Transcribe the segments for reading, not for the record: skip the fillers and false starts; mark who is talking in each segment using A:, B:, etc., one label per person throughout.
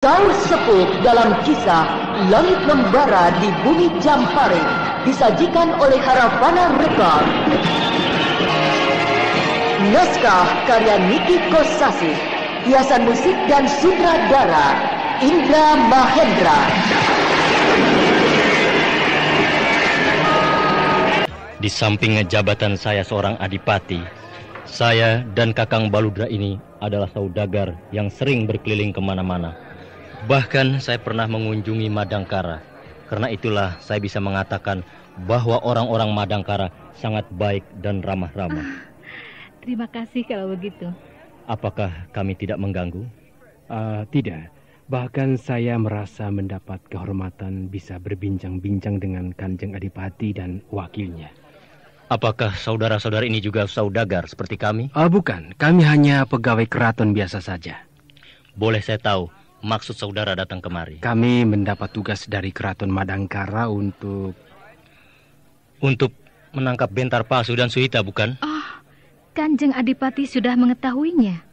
A: Saur sepuh dalam kisah Langit Membara di Bumi Jampare disajikan oleh Haravana Record. Naskah karya Niki Kosasih, hiasan musik dan sutradara Indra Mahendra.
B: Di samping jabatan saya seorang adipati, saya dan Kakang Baludra ini adalah saudagar yang sering berkeliling kemana-mana. Bahkan saya pernah mengunjungi Madangkara. Karena itulah saya bisa mengatakan bahwa orang-orang Madangkara sangat baik dan ramah-ramah.
C: Terima kasih kalau begitu.
B: Apakah kami tidak mengganggu?
D: Tidak. Bahkan saya merasa mendapat kehormatan bisa berbincang-bincang dengan Kanjeng Adipati dan wakilnya.
B: Apakah saudara-saudara ini juga saudagar seperti kami?
D: Bukan, kami hanya pegawai keraton biasa saja.
B: Boleh saya tahu maksud saudara datang kemari?
D: Kami mendapat tugas dari Keraton Madangkara untuk
B: menangkap Bentar Palsu dan Suhita, bukan?
C: Oh, Kanjeng Adipati sudah mengetahuinya.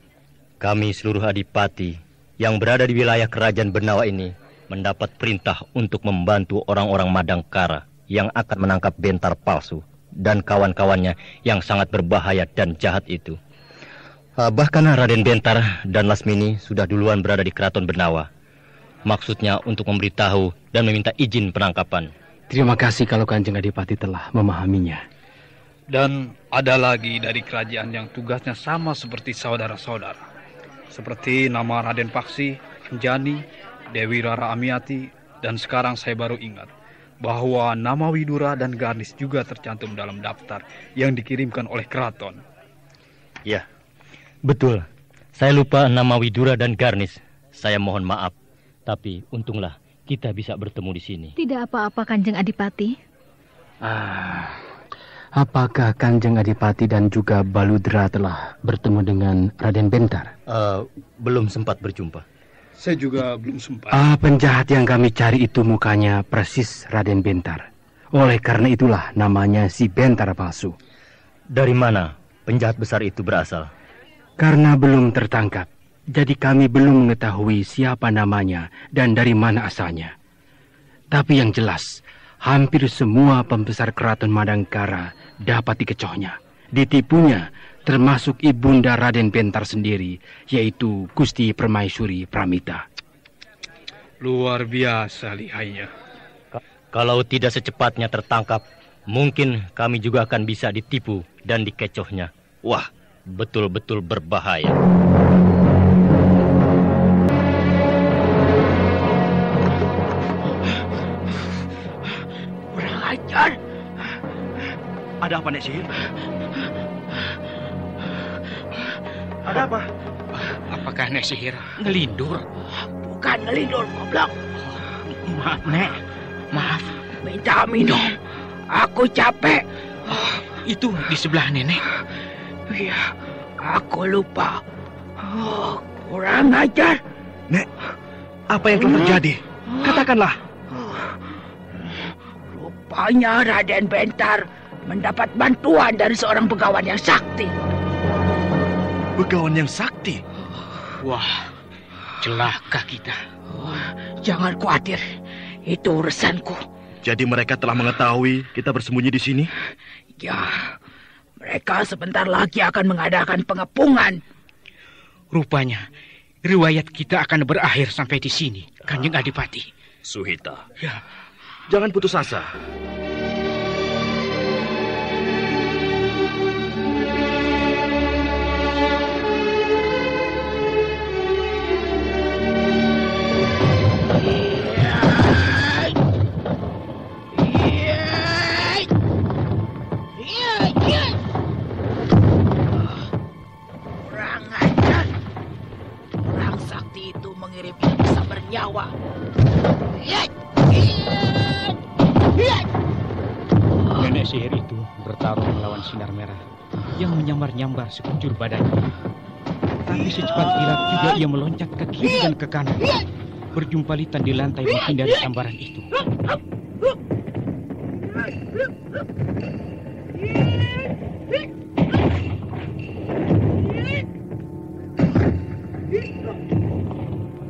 B: Kami seluruh adipati yang berada di wilayah kerajaan Benawa ini mendapat perintah untuk membantu orang-orang Madangkara yang akan menangkap Bentar Palsu dan kawan-kawannya yang sangat berbahaya dan jahat itu. Bahkan Raden Bentar dan Lasmini sudah duluan berada di Keraton Benawa. Maksudnya untuk memberitahu dan meminta izin penangkapan.
D: Terima kasih kalau Kanjeng Adipati telah memahaminya.
E: Dan ada lagi dari kerajaan yang tugasnya sama seperti saudara-saudara. Seperti nama Raden Paksi, Jani, Dewi Rara Amiati, dan sekarang saya baru ingat bahwa nama Widura dan Garnis juga tercantum dalam daftar yang dikirimkan oleh keraton.
B: Ya, betul. Saya lupa nama Widura dan Garnis. Saya mohon maaf. Tapi untunglah kita bisa bertemu di sini.
C: Tidak apa-apa, Kanjeng Adipati.
D: Apakah Kanjeng Adipati dan juga Baludra telah bertemu dengan Raden Bentar?
B: Belum sempat berjumpa.
E: Saya juga belum sempat.
D: Penjahat yang kami cari itu mukanya persis Raden Bentar. Oleh karena itulah namanya si Bentar Palsu.
B: Dari mana penjahat besar itu berasal?
D: Karena belum tertangkap, jadi kami belum mengetahui siapa namanya dan dari mana asalnya. Tapi yang jelas, hampir semua pembesar keraton Madangkara dapat dikecohnya, ditipunya, termasuk ibunda Raden Bentar sendiri, yaitu Gusti Permaisuri Pramita.
E: Luar biasa lihainya.
B: Kalau tidak secepatnya tertangkap, mungkin kami juga akan bisa ditipu dan dikecohnya. Wah, betul-betul berbahaya.
A: Kurang ajar.
F: Ada apa, Nek Sihir? Ada apa?
G: Apakah Nek Sihir ngelindur?
A: Bukan ngelindur, goblok.
G: Maaf, Nek. Maaf.
A: Minta minum. Aku capek.
G: Itu di sebelah Nenek.
A: Iya, aku lupa. Kurang ajar.
F: Nek, apa yang telah terjadi? Katakanlah.
A: Rupanya Raden Bentar mendapat bantuan dari seorang begawan yang sakti.
F: Begawan yang sakti?
G: Wah, celaka kita.
A: Jangan khawatir, itu urusanku.
F: Jadi mereka telah mengetahui kita bersembunyi di sini?
A: Ya, mereka sebentar lagi akan mengadakan pengepungan.
G: Rupanya, riwayat kita akan berakhir sampai di sini, Kanjeng Adipati.
F: Suhita,
G: Ya,
F: jangan putus asa.
A: Kurang ajar. Orang sakti itu mengirimnya bisa bernyawa.
G: Nenek sihir itu bertarung melawan sinar merah yang menyambar-nyambar sekujur badannya. Tapi secepat kilat juga ia meloncat ke kiri dan ke kanan, berjumpalitan di lantai menghindari sambaran itu.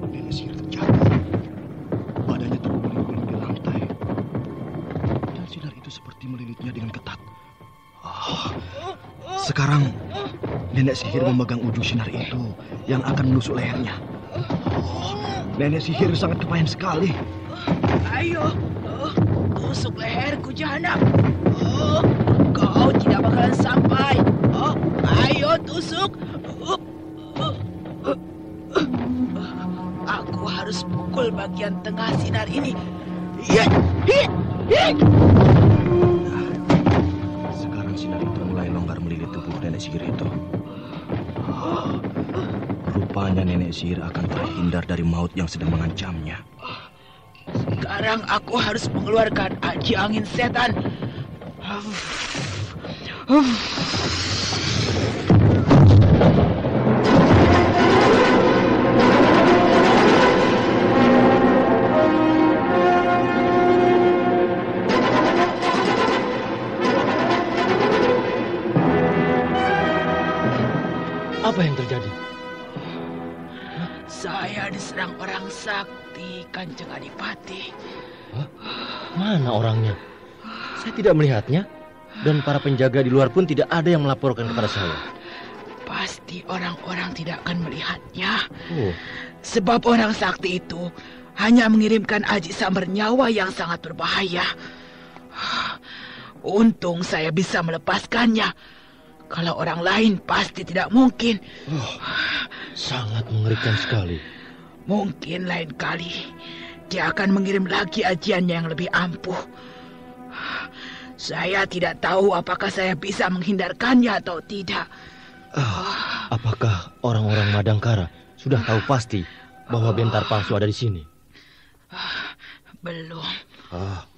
F: Nenek Sihir terjadi. melilitnya dengan ketat. Sekarang nenek sihir memegang ujung sinar itu yang akan menusuk lehernya. Nenek sihir sangat kepayahan sekali.
H: Ayo, tusuk leherku jahanam. Kau tidak bakalan sampai. Ayo tusuk. Aku harus pukul bagian tengah sinar ini.
F: Sekarang sinar itu mulai longgar melilit tubuh nenek sihir itu. Rupanya nenek sihir akan terhindar dari maut yang sedang mengancamnya.
H: Sekarang aku harus mengeluarkan aji angin setan.
B: Apa yang terjadi?
H: Saya diserang orang sakti, Kanjeng Adipati.
B: Hah? Mana orangnya? Saya tidak melihatnya. Dan para penjaga di luar pun tidak ada yang melaporkan kepada saya.
H: Pasti orang-orang tidak akan melihatnya.
B: Oh.
H: Sebab orang sakti itu hanya mengirimkan aji sambar nyawa yang sangat berbahaya. Untung saya bisa melepaskannya. Kalau orang lain pasti tidak mungkin.
B: Sangat mengerikan sekali.
H: Mungkin lain kali dia akan mengirim lagi ajiannya yang lebih ampuh. Saya tidak tahu apakah saya bisa menghindarkannya atau tidak.
B: Apakah orang-orang Madangkara sudah tahu pasti bahwa bentar palsu ada di sini?
H: Belum.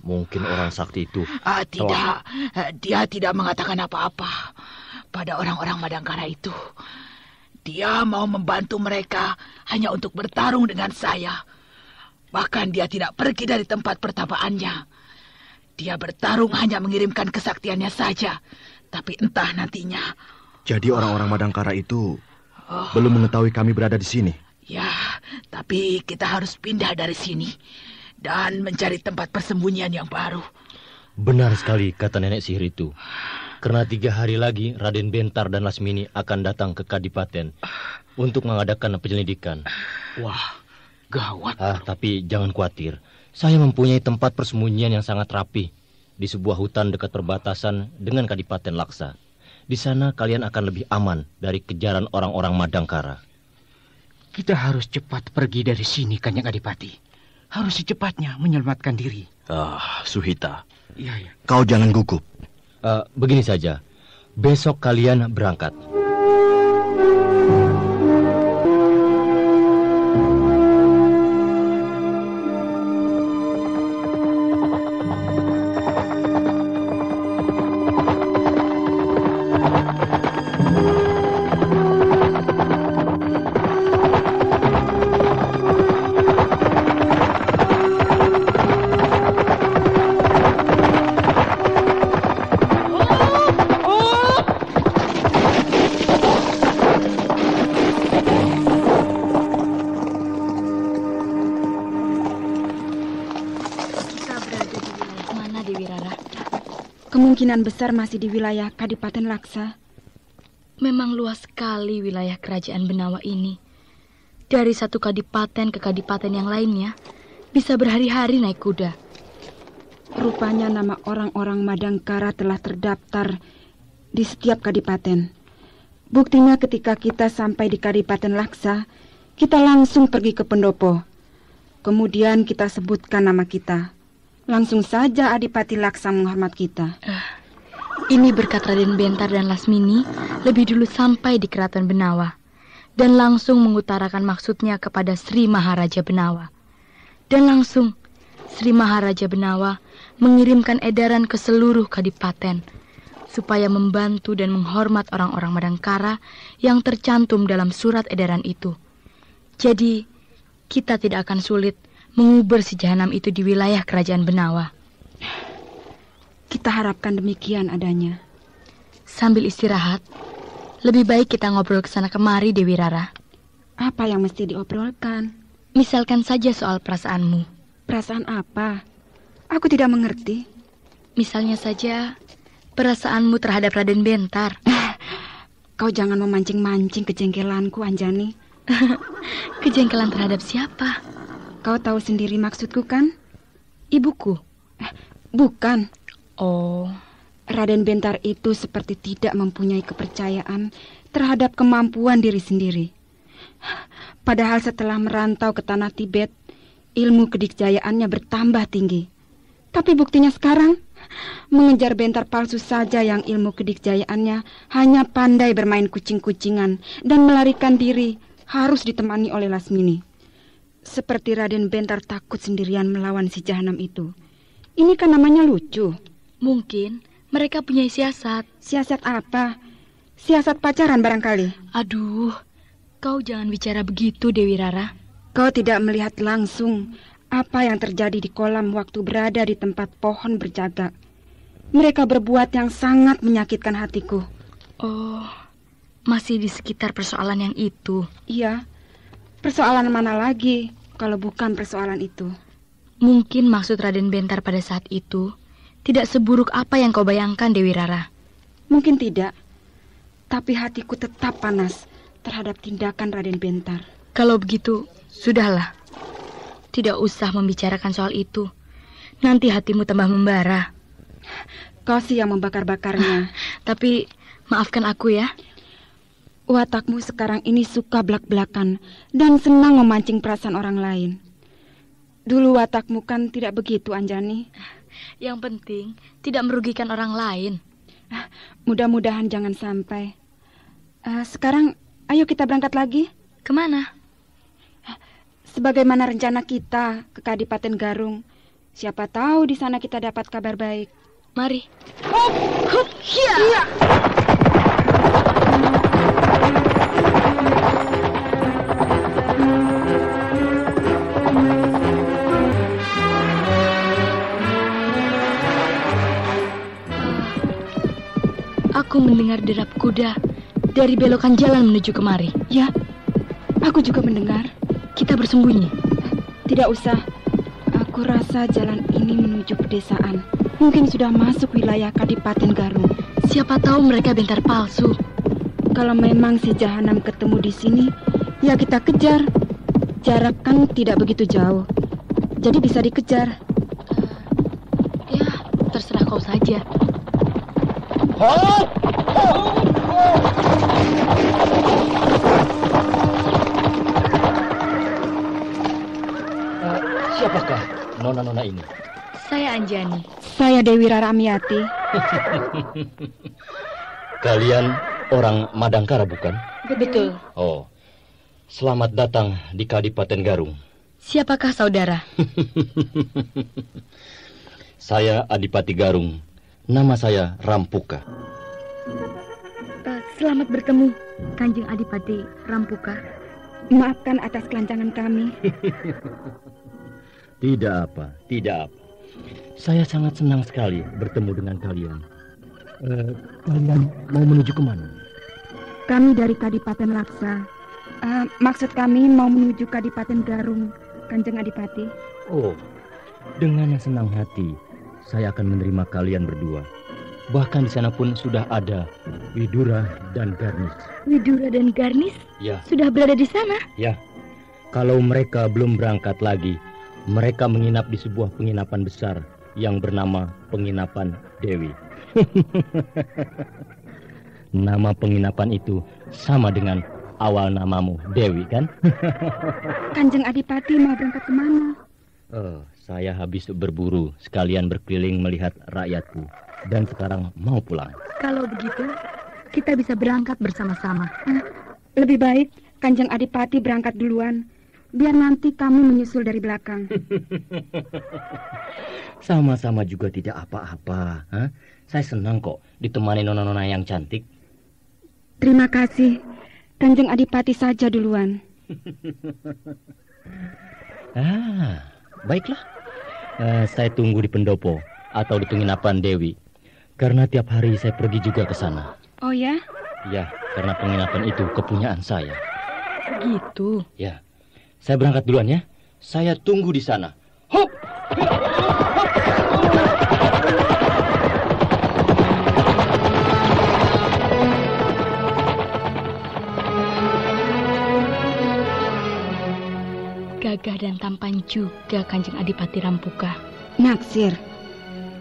B: Mungkin orang sakti itu.
H: Tidak, dia tidak mengatakan apa-apa pada orang-orang Madangkara itu. Dia mau membantu mereka hanya untuk bertarung dengan saya. Bahkan dia tidak pergi dari tempat pertapaannya. Dia bertarung hanya mengirimkan kesaktiannya saja. Tapi entah nantinya.
F: Jadi orang-orang Madangkara itu belum mengetahui kami berada di sini?
H: Ya, tapi kita harus pindah dari sini dan mencari tempat persembunyian yang baru.
B: Benar sekali kata nenek sihir itu. Karena 3 hari lagi Raden Bentar dan Lasmini akan datang ke Kadipaten untuk mengadakan penyelidikan.
D: Wah, gawat.
B: Tapi jangan khawatir. Saya mempunyai tempat persembunyian yang sangat rapi di sebuah hutan dekat perbatasan dengan Kadipaten Laksa. Di sana kalian akan lebih aman dari kejaran orang-orang Madangkara.
G: Kita harus cepat pergi dari sini, Kanjeng Adipati. Harus secepatnya menyelamatkan diri.
F: Suhita.
G: Iya.
F: Kau jangan gugup.
B: Begini saja. Besok kalian berangkat.
I: Kemungkinan besar masih di wilayah Kadipaten Laksa.
C: Memang luas sekali wilayah kerajaan Benawa ini. Dari satu kadipaten ke kadipaten yang lainnya, bisa berhari-hari naik kuda.
I: Rupanya nama orang-orang Madangkara telah terdaftar di setiap kadipaten. Buktinya ketika kita sampai di Kadipaten Laksa, kita langsung pergi ke pendopo. Kemudian kita sebutkan nama kita. Langsung saja Adipati Laksa menghormat kita.
C: Ini berkat Raden Bentar dan Lasmini lebih dulu sampai di Keraton Benawa dan langsung mengutarakan maksudnya kepada Sri Maharaja Benawa. Dan langsung Sri Maharaja Benawa mengirimkan edaran ke seluruh kadipaten supaya membantu dan menghormat orang-orang Madangkara yang tercantum dalam surat edaran itu. Jadi, kita tidak akan sulit mengubur si jahanam itu di wilayah kerajaan Benawa.
I: Kita harapkan demikian adanya.
C: Sambil istirahat, lebih baik kita ngobrol kesana kemari, Dewi Rara.
I: Apa yang mesti diobrolkan?
C: Misalkan saja soal perasaanmu.
I: Perasaan apa? Aku tidak mengerti.
C: Misalnya saja perasaanmu terhadap Raden Bentar.
I: Kau jangan memancing-mancing kejengkelanku, Anjani.
C: Kejengkelan terhadap siapa?
I: Kau tahu sendiri maksudku kan? Ibuku. Bukan.
C: Oh.
I: Raden Bentar itu seperti tidak mempunyai kepercayaan terhadap kemampuan diri sendiri. Padahal setelah merantau ke tanah Tibet, ilmu kedikjayaannya bertambah tinggi. Tapi buktinya sekarang, mengejar Bentar palsu saja yang ilmu kedikjayaannya hanya pandai bermain kucing-kucingan dan melarikan diri harus ditemani oleh Lasmini. Seperti Raden Bentar takut sendirian melawan si jahanam itu. Ini kan namanya lucu.
C: Mungkin mereka punya siasat.
I: Siasat apa? Siasat pacaran barangkali.
C: Aduh, kau jangan bicara begitu, Dewi Rara.
I: Kau tidak melihat langsung apa yang terjadi di kolam waktu berada di tempat pohon berjaga. Mereka berbuat yang sangat menyakitkan hatiku.
C: Oh, masih di sekitar persoalan yang itu.
I: Iya, persoalan mana lagi kalau bukan persoalan itu?
C: Mungkin maksud Raden Bentar pada saat itu tidak seburuk apa yang kau bayangkan, Dewi Rara.
I: Mungkin tidak, tapi hatiku tetap panas terhadap tindakan Raden Bentar.
C: Kalau begitu, sudahlah. Tidak usah membicarakan soal itu. Nanti hatimu tambah membara.
I: Kau sih yang membakar-bakarnya.
C: Tapi maafkan aku ya.
I: Watakmu sekarang ini suka belak-belakan dan senang memancing perasaan orang lain. Dulu watakmu kan tidak begitu, Anjani.
C: Yang penting tidak merugikan orang lain.
I: Mudah-mudahan jangan sampai. Sekarang ayo kita berangkat lagi.
C: Kemana?
I: Sebagaimana rencana kita ke Kadipaten Garung. Siapa tahu di sana kita dapat kabar baik.
C: Mari.
I: Hiya!
C: Aku mendengar derap kuda dari belokan jalan menuju kemari.
I: Ya, aku juga mendengar.
C: Kita bersembunyi.
I: Tidak usah. Aku rasa jalan ini menuju pedesaan. Mungkin sudah masuk wilayah Kadipaten Garung.
C: Siapa tahu mereka Bentar palsu.
I: Kalau memang si jahanam ketemu di sini, ya kita kejar. Jarak kan tidak begitu jauh. Jadi bisa dikejar.
C: Ya, terserah kau saja.
B: Siapakah nona-nona ini?
C: Saya Anjani.
I: Saya Dewi Rara Amiati.
B: Kalian orang Madangkara bukan?
C: Betul.
B: Oh, selamat datang di Kadipaten Garung.
C: Siapakah saudara?
B: Saya Adipati Garung. Nama saya Rampuka.
C: Selamat bertemu, Kanjeng Adipati Rampuka.
I: Maafkan atas kelancangan kami.
B: Tidak apa, tidak apa. Saya sangat senang sekali bertemu dengan kalian. Kalian mau menuju kemana?
I: Kami dari Kadipaten Laksa. Maksud kami mau menuju Kadipaten Garung, Kanjeng Adipati.
B: Oh, dengan senang hati saya akan menerima kalian berdua. Bahkan di sana pun sudah ada Widura dan Garnis.
C: Widura dan Garnis?
B: Ya.
C: Sudah berada di sana?
B: Ya. Kalau mereka belum berangkat lagi, mereka menginap di sebuah penginapan besar yang bernama Penginapan Dewi. Nama penginapan itu sama dengan awal namamu, Dewi, kan?
I: Kanjeng Adipati mau berangkat kemana?
B: Saya habis berburu, sekalian berkeliling melihat rakyatku. Dan sekarang mau pulang.
C: Kalau begitu, kita bisa berangkat bersama-sama.
I: Lebih baik Kanjeng Adipati berangkat duluan, biar nanti kami menyusul dari belakang.
B: Sama-sama juga tidak apa-apa. Saya senang kok ditemani nona-nona yang cantik.
I: Terima kasih. Kanjeng Adipati saja duluan.
B: Baiklah. Saya tunggu di pendopo atau di penginapan Dewi. Karena tiap hari saya pergi juga ke sana.
I: Oh ya?
B: Ya, karena penginapan itu kepunyaan saya.
C: Begitu?
B: Ya. Saya berangkat duluan ya. Saya tunggu di sana. Hop!
C: gagah dan tampan juga Kanjeng Adipati Rampuka.
I: Naksir.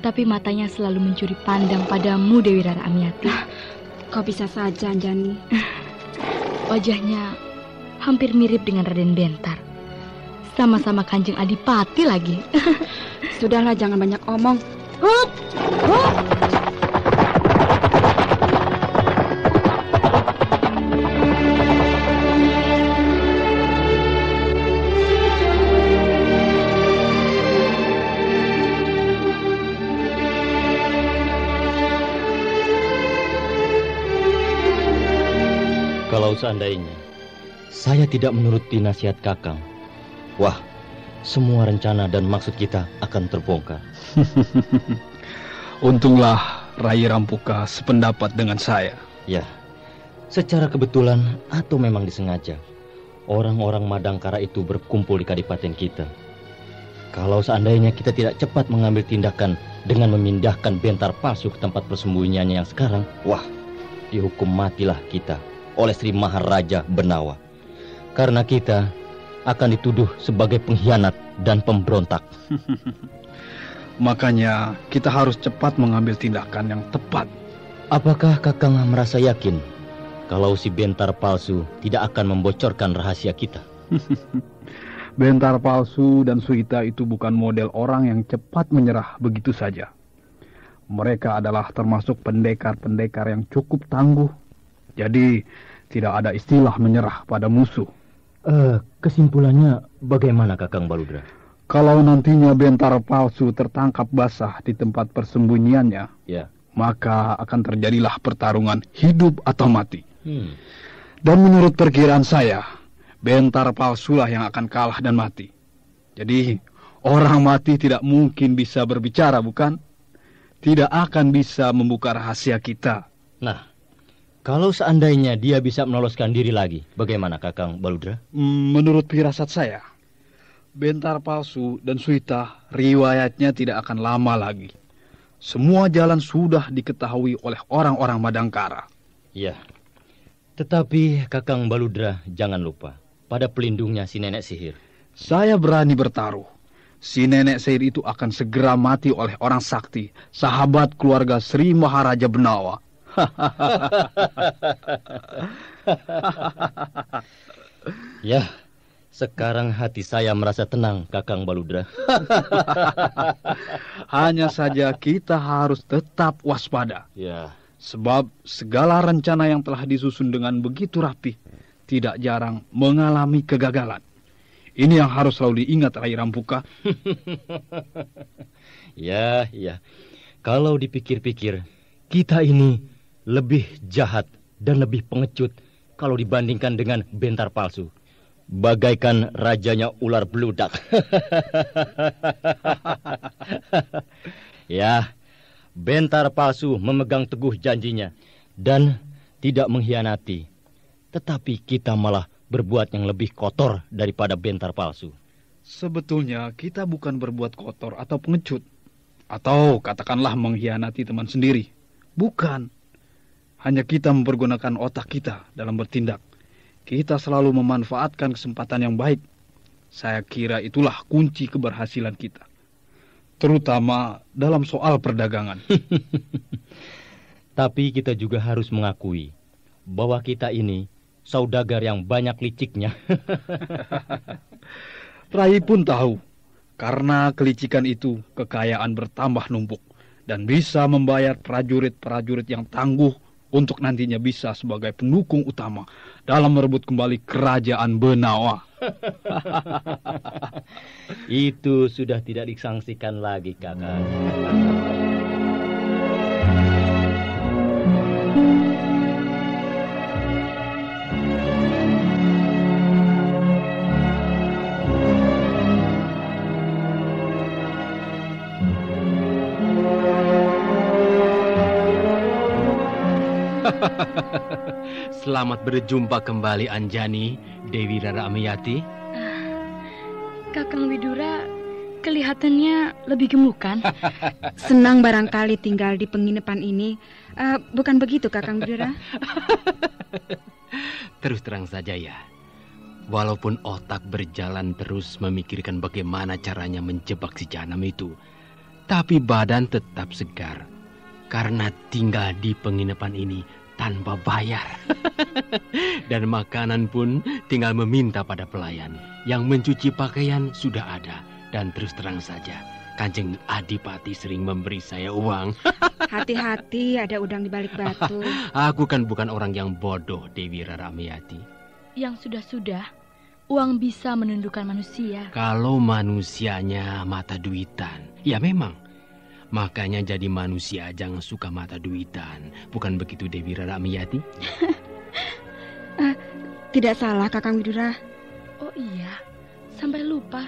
C: Tapi matanya selalu mencuri pandang padamu, Dewi Rara Amiati.
I: Kau bisa saja, Anjani.
C: Wajahnya hampir mirip dengan Raden Bentar. Sama-sama Kanjeng Adipati lagi.
I: Sudahlah, jangan banyak omong. Hup! Hup!
B: Kalau seandainya saya tidak menuruti nasihat Kakang, wah, semua rencana dan maksud kita akan terbongkar.
E: Untunglah Rai Rampuka sependapat dengan saya.
B: Ya, secara kebetulan atau memang disengaja, orang-orang Madangkara itu berkumpul di kadipaten kita. Kalau seandainya kita tidak cepat mengambil tindakan dengan memindahkan Bentar palsu ke tempat persembunyiannya yang sekarang, wah, dihukum matilah kita oleh Sri Maharaja Benawa. Karena kita akan dituduh sebagai pengkhianat dan pemberontak.
E: Makanya kita harus cepat mengambil tindakan yang tepat.
B: Apakah Kakang merasa yakin kalau si Bentar palsu tidak akan membocorkan rahasia kita?
E: Bentar palsu dan Suita itu bukan model orang yang cepat menyerah begitu saja. Mereka adalah termasuk pendekar-pendekar yang cukup tangguh. Jadi tidak ada istilah menyerah pada musuh.
B: Kesimpulannya bagaimana Kakang Baludra?
E: Kalau nantinya Bentar palsu tertangkap basah di tempat persembunyiannya,
B: ya,
E: maka akan terjadilah pertarungan hidup atau mati. Dan menurut perkiraan saya, Bentar palsulah yang akan kalah dan mati. Jadi orang mati tidak mungkin bisa berbicara, bukan? Tidak akan bisa membuka rahasia kita.
B: Nah, kalau seandainya dia bisa meloloskan diri lagi, bagaimana Kakang Baludra?
E: Menurut firasat saya, Bentar palsu dan Suita riwayatnya tidak akan lama lagi. Semua jalan sudah diketahui oleh orang-orang Madangkara.
B: Ya, tetapi Kakang Baludra jangan lupa pada pelindungnya si nenek sihir.
E: Saya berani bertaruh, si nenek sihir itu akan segera mati oleh orang sakti, sahabat keluarga Sri Maharaja Benawa.
B: Ya, sekarang hati saya merasa tenang, Kakang Baludra.
E: Hanya saja kita harus tetap waspada.
B: Ya.
E: Sebab segala rencana yang telah disusun dengan begitu rapi tidak jarang mengalami kegagalan. Ini yang harus selalu diingat, Rai Rampuka.
B: Ya. Kalau dipikir-pikir, kita ini lebih jahat dan lebih pengecut kalau dibandingkan dengan Bentar palsu. Bagaikan rajanya ular beludak. Ya, Bentar palsu memegang teguh janjinya dan tidak mengkhianati. Tetapi kita malah berbuat yang lebih kotor daripada Bentar palsu.
E: Sebetulnya kita bukan berbuat kotor atau pengecut. Atau katakanlah mengkhianati teman sendiri. Bukan. Hanya kita mempergunakan otak kita dalam bertindak. Kita selalu memanfaatkan kesempatan yang baik. Saya kira itulah kunci keberhasilan kita. Terutama dalam soal perdagangan.
B: Tapi kita juga harus mengakui bahwa kita ini saudagar yang banyak liciknya.
E: Rai pun tahu, karena kelicikan itu kekayaan bertambah numpuk dan bisa membayar prajurit-prajurit yang tangguh untuk nantinya bisa sebagai pendukung utama dalam merebut kembali kerajaan Benawa.
B: Itu sudah tidak disangsikan lagi, Kakak.
D: Selamat berjumpa kembali Anjani, Dewi Rara Amiati.
C: Kakang Widura kelihatannya lebih gemuk kan?
I: Senang barangkali tinggal di penginapan ini. Bukan begitu, Kakang Widura?
D: Terus terang saja ya, Walaupun otak berjalan terus memikirkan bagaimana caranya menjebak si Janam itu, tapi badan tetap segar karena tinggal di penginapan ini tanpa bayar. Dan makanan pun tinggal meminta pada pelayan. Yang mencuci pakaian sudah ada. Dan terus terang saja, Kanjeng Adipati sering memberi saya uang.
I: Hati-hati, ada udang di balik batu.
D: Aku kan bukan orang yang bodoh, Dewi Rara Amiati.
C: Yang sudah-sudah, uang bisa menundukkan manusia.
D: Kalau manusianya mata duitan, ya memang. Makanya jadi manusia jangan suka mata duitan. Bukan begitu, Dewi Rara Amiati?
I: Tidak salah, Kakang Widura.
C: Oh iya, sampai lupa.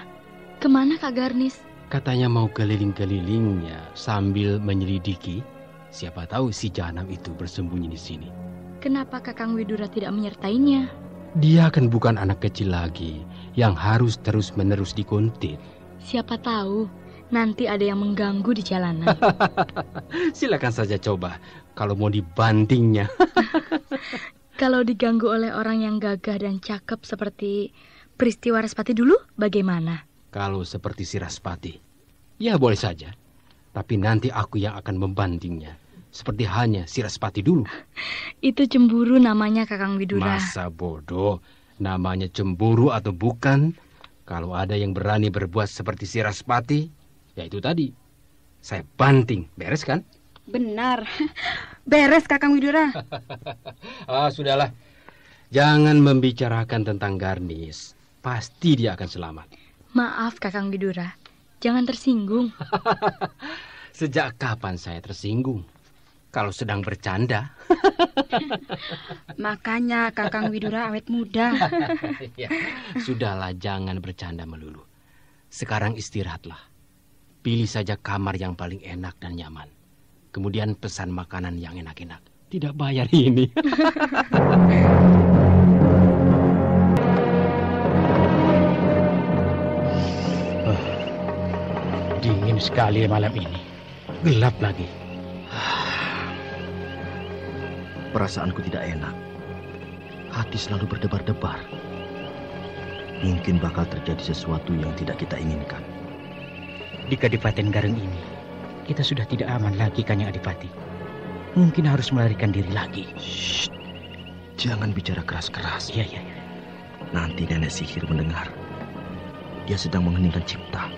C: Kemana Kak Garnis?
D: Katanya mau keliling-keliling ya sambil menyelidiki. Siapa tahu si Janam itu bersembunyi di sini.
C: Kenapa Kakang Widura tidak menyertainya?
D: Dia kan bukan anak kecil lagi yang harus terus-menerus dikuntit.
C: Siapa tahu nanti ada yang mengganggu di jalanan.
D: Silakan saja coba kalau mau dibantingnya.
C: Kalau diganggu oleh orang yang gagah dan cakep seperti peristiwa Raspati dulu, bagaimana?
D: Kalau seperti si Raspati, ya boleh saja. Tapi nanti aku yang akan membantingnya. Seperti hanya si Raspati dulu.
C: Itu cemburu namanya, Kakang Widura.
D: Masa bodoh, namanya cemburu atau bukan. Kalau ada yang berani berbuat seperti si Raspati, ya itu tadi. Saya banting, beres kan?
I: Benar. Beres, Kakang Widura.
D: Sudahlah. Jangan membicarakan tentang Garnis. Pasti dia akan selamat.
C: Maaf, Kakang Widura. Jangan tersinggung.
D: Sejak kapan saya tersinggung? Kalau sedang bercanda.
I: Makanya Kakang Widura awet muda.
D: Ya, sudahlah, jangan bercanda melulu. Sekarang istirahatlah. Pilih saja kamar yang paling enak dan nyaman. Kemudian pesan makanan yang enak-enak. Tidak bayar ini.
G: Dingin sekali malam ini. Gelap lagi.
F: Perasaanku tidak enak. Hati selalu berdebar-debar. Mungkin bakal terjadi sesuatu yang tidak kita inginkan.
G: Di Kadipaten Gareng ini, kita sudah tidak aman lagi, Kanjeng Adipati. Mungkin harus melarikan diri lagi.
F: Shh, jangan bicara keras-keras.
G: Iya.
F: Nanti nenek sihir mendengar. Dia sedang mengheningkan cipta.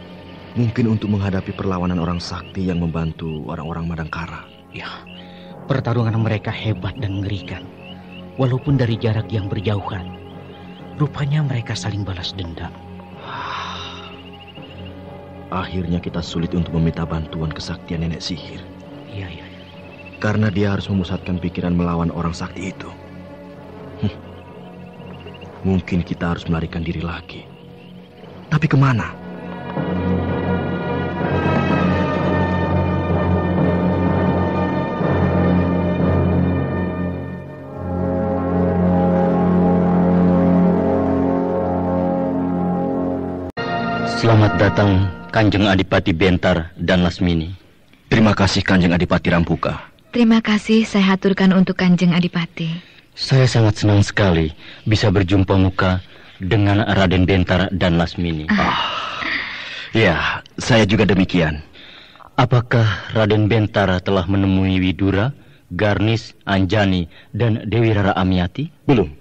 F: Mungkin untuk menghadapi perlawanan orang sakti yang membantu orang-orang Madangkara.
G: Ya, pertarungan mereka hebat dan mengerikan. Walaupun dari jarak yang berjauhan, rupanya mereka saling balas dendam.
F: Akhirnya kita sulit untuk meminta bantuan kesaktian nenek sihir.
G: Iya.
F: Karena dia harus memusatkan pikiran melawan orang sakti itu. Mungkin kita harus melarikan diri lagi. Tapi kemana?
B: Selamat datang Kanjeng Adipati Bentar dan Lasmini.
F: Terima kasih Kanjeng Adipati Rampuka.
J: Terima kasih saya haturkan untuk Kanjeng Adipati.
B: Saya sangat senang sekali bisa berjumpa muka dengan Raden Bentar dan Lasmini.
F: Ya, saya juga demikian.
B: Apakah Raden Bentar telah menemui Widura, Garnis, Anjani, dan Dewi Rara Amiati?
F: Belum.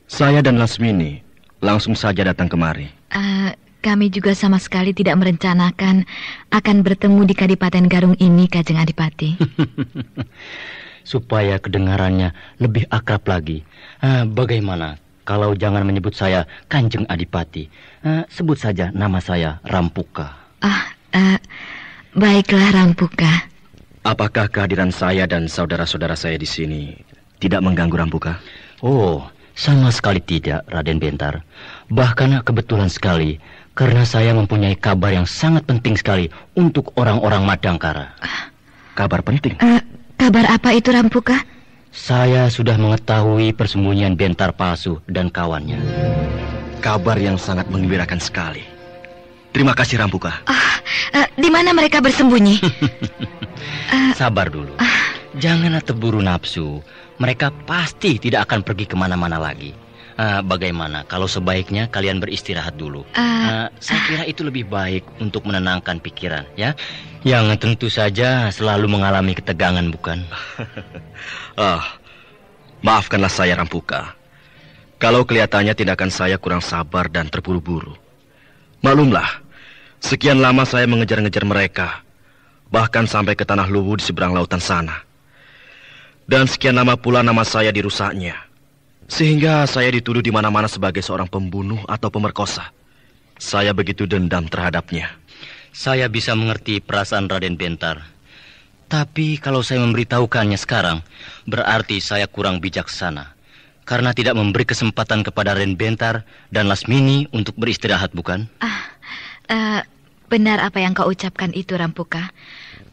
F: Saya dan Lasmini langsung saja datang kemari.
J: Kami juga sama sekali tidak merencanakan akan bertemu di Kadipaten Garung ini, Kanjeng Adipati.
B: Supaya kedengarannya lebih akrab lagi. Bagaimana kalau jangan menyebut saya Kanjeng Adipati? Sebut saja nama saya Rampuka.
J: Baiklah Rampuka.
F: Apakah kehadiran saya dan saudara-saudara saya di sini tidak mengganggu Rampuka?
B: Oh, sama sekali tidak, Raden Bentar. Bahkan kebetulan sekali, karena saya mempunyai kabar yang sangat penting sekali untuk orang-orang Madangkara.
F: Kabar penting?
J: Kabar apa itu, Rampuka?
B: Saya sudah mengetahui persembunyian Bentar palsu dan kawannya.
F: Kabar yang sangat menggembirakan sekali. Terima kasih, Rampuka.
J: Di mana mereka bersembunyi?
B: Sabar dulu. Janganlah terburu nafsu. Mereka pasti tidak akan pergi kemana-mana lagi. Bagaimana kalau sebaiknya kalian beristirahat dulu? Saya kira itu lebih baik untuk menenangkan pikiran, ya. Yang tentu saja selalu mengalami ketegangan, bukan?
F: Maafkanlah saya, Rampuka. Kalau kelihatannya tindakan saya kurang sabar dan terburu-buru. Maklumlah, sekian lama saya mengejar-ngejar mereka, bahkan sampai ke Tanah Luwu di seberang lautan sana. Dan sekian lama pula nama saya dirusaknya, sehingga saya dituduh di mana-mana sebagai seorang pembunuh atau pemerkosa. Saya begitu dendam terhadapnya.
B: Saya bisa mengerti perasaan Raden Bentar. Tapi kalau saya memberitahukannya sekarang, berarti saya kurang bijaksana. Karena tidak memberi kesempatan kepada Raden Bentar dan Lasmini untuk beristirahat, bukan?
J: Benar apa yang kau ucapkan itu, Rampuka.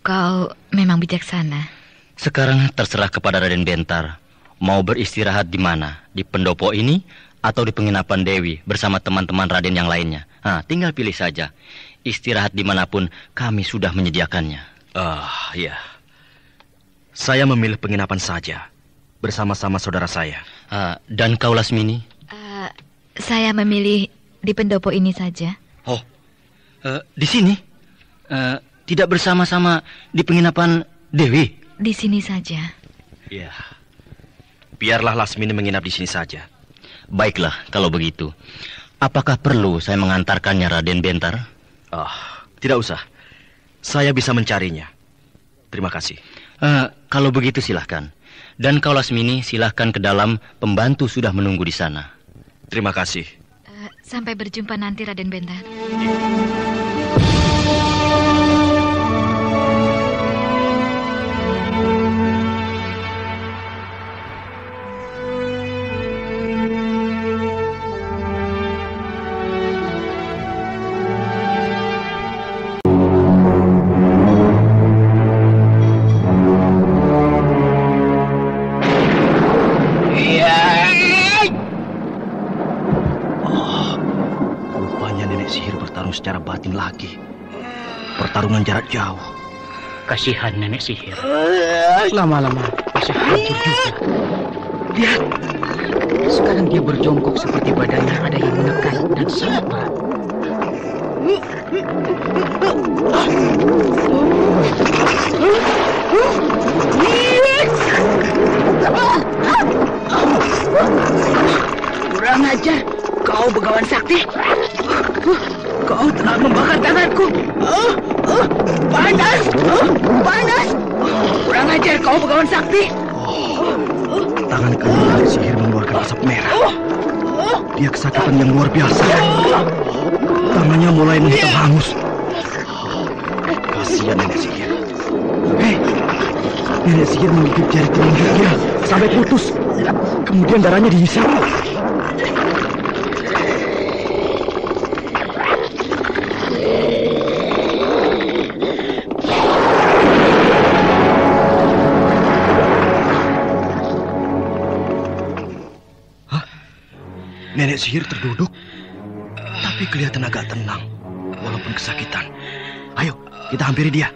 J: Kau memang bijaksana.
B: Sekarang terserah kepada Raden Bentar. Mau beristirahat di mana? Di pendopo ini atau di penginapan Dewi bersama teman-teman Raden yang lainnya? Tinggal pilih saja. Istirahat dimanapun kami sudah menyediakannya.
F: Ya. Saya memilih penginapan saja, bersama-sama saudara saya.
B: Dan kau, Lasmini?
J: Saya memilih di pendopo ini saja.
B: Di sini? Tidak bersama-sama di penginapan Dewi?
J: Di sini saja.
F: Ya. Biarlah Lasmini menginap di sini saja.
B: Baiklah, kalau begitu. Apakah perlu saya mengantarkannya, Raden Bentar?
F: Tidak usah. Saya bisa mencarinya. Terima kasih.
B: Kalau begitu silahkan. Dan kau, Lasmini, silahkan ke dalam. Pembantu sudah menunggu di sana.
F: Terima kasih.
J: Sampai berjumpa nanti, Raden Bentar.
F: Secara batin lagi. Pertarungan jarak jauh.
G: Kasihan nenek sihir. Lama-lama bisa hancur juga. Lihat. Sekarang dia berjongkok seperti badannya ada yang menekan dan sangat berat.
H: Kurang ajar, kau Begawan Sakti. Kau telah membakar tanganku. Panas. Panas. Kurang ajar kau Begawan Sakti.
F: Tangan kanan sihir mengeluarkan asap merah. Dia kesakitan yang luar biasa. Tangannya mulai menghitam hangus. Kasihan nenek sihir. Nenek sihir menggigit jari telunjuknya sampai putus. Kemudian darahnya dihisap. Nenek sihir terduduk, tapi kelihatan agak tenang, walaupun kesakitan. Ayo, kita hampiri dia.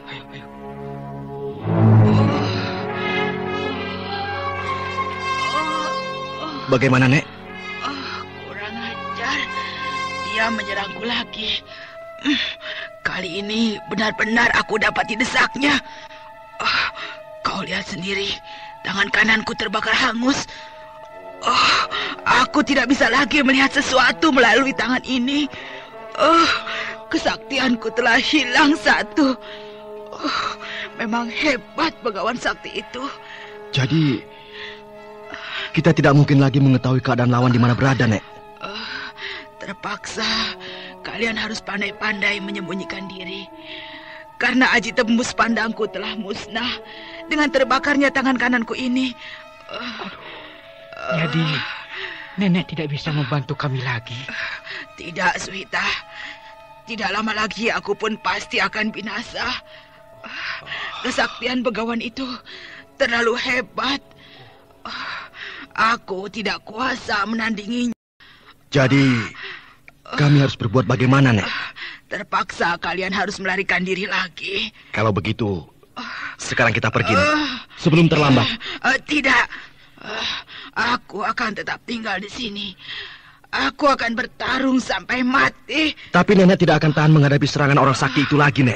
F: Bagaimana, Nek?
H: Kurang ajar, dia menyerangku lagi. Kali ini benar-benar aku dapat didesaknya. Kau lihat sendiri, tangan kananku terbakar hangus. Aku tidak bisa lagi melihat sesuatu melalui tangan ini. Kesaktianku telah hilang satu. Memang hebat Begawan Sakti itu.
F: Jadi, kita tidak mungkin lagi mengetahui keadaan lawan di mana berada, Nek.
H: Terpaksa, kalian harus pandai-pandai menyembunyikan diri. Karena aji tembus pandangku telah musnah dengan terbakarnya tangan kananku ini.
G: Jadi, nenek tidak bisa membantu kami lagi.
H: Tidak, Suhita. Tidak lama lagi aku pun pasti akan binasa. Kesaktian Begawan itu terlalu hebat. Aku tidak kuasa menandinginya.
F: Jadi, kami harus berbuat bagaimana, Nek?
H: Terpaksa kalian harus melarikan diri lagi.
F: Kalau begitu, sekarang kita pergi, Nek. Sebelum terlambat.
H: Tidak. Aku akan tetap tinggal di sini. Aku akan bertarung sampai mati.
F: Tapi Nenek tidak akan tahan menghadapi serangan orang sakti itu lagi, Nek.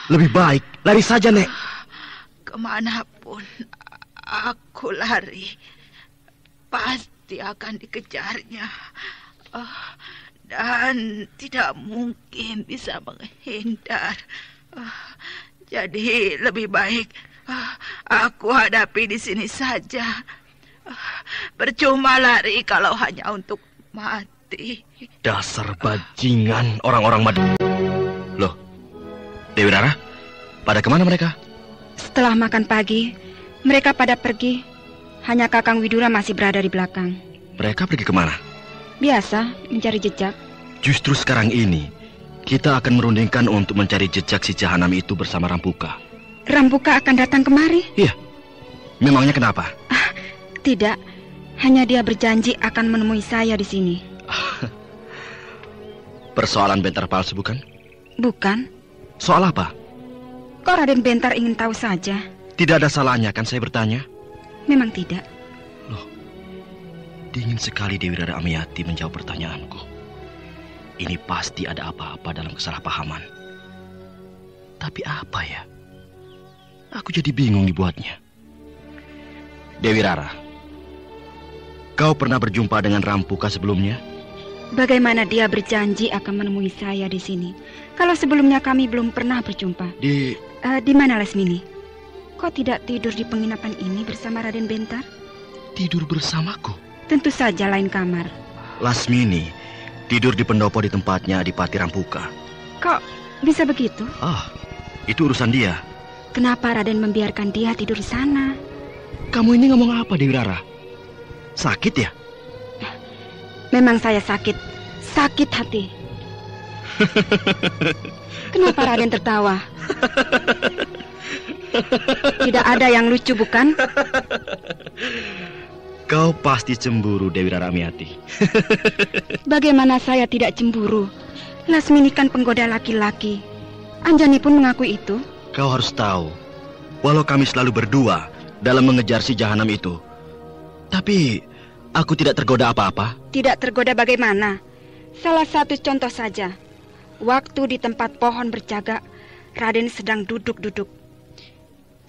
F: Lebih baik lari saja, Nek.
H: Kemanapun aku lari, pasti akan dikejarnya. Dan tidak mungkin bisa menghindar. Jadi lebih baik aku hadapi di sini saja. Percuma lari kalau hanya untuk mati.
F: Dasar bajingan orang-orang Madang. Loh, Dewi Rara, pada kemana mereka?
I: Setelah makan pagi, mereka pada pergi. Hanya Kakang Widura masih berada di belakang.
F: Mereka pergi kemana?
I: Biasa, mencari jejak.
F: Justru sekarang ini, kita akan merundingkan untuk mencari jejak si jahanam itu bersama Rampuka.
I: Rampuka akan datang kemari?
F: Iya. Memangnya kenapa?
I: Tidak, hanya dia berjanji akan menemui saya di sini.
F: Persoalan Bentar palsu, bukan?
I: Bukan.
F: Soal apa?
I: Kok Raden Bentar ingin tahu saja?
F: Tidak ada salahnya kan saya bertanya?
I: Memang tidak.
F: Loh, dingin sekali Dewi Rara Amiati menjawab pertanyaanku. Ini pasti ada apa-apa dalam kesalahpahaman. Tapi apa ya? Aku jadi bingung dibuatnya. Dewi Rara, kau pernah berjumpa dengan Rampuka sebelumnya?
I: Bagaimana dia berjanji akan menemui saya di sini? Kalau sebelumnya kami belum pernah berjumpa. Di mana Lasmini? Kok tidak tidur di penginapan ini bersama Raden Bentar?
F: Tidur bersamaku?
I: Tentu saja lain kamar.
F: Lasmini tidur di pendopo di tempatnya Adipati Rampuka.
I: Kok bisa begitu?
F: Itu urusan dia.
I: Kenapa Raden membiarkan dia tidur di sana?
F: Kamu ini ngomong apa, Dewi Rara? Sakit ya?
I: Memang saya sakit hati. Kenapa Raden tertawa? Tidak ada yang lucu, bukan?
F: Kau pasti cemburu, Dewi Rara Amiati.
I: Bagaimana saya tidak cemburu? Lasmini kan penggoda laki-laki. Anjani pun mengakui itu.
F: Kau harus tahu, walau kami selalu berdua dalam mengejar si jahanam itu, tapi aku tidak tergoda apa-apa.
I: Tidak tergoda bagaimana? Salah satu contoh saja. Waktu di tempat pohon berjaga, Raden sedang duduk-duduk.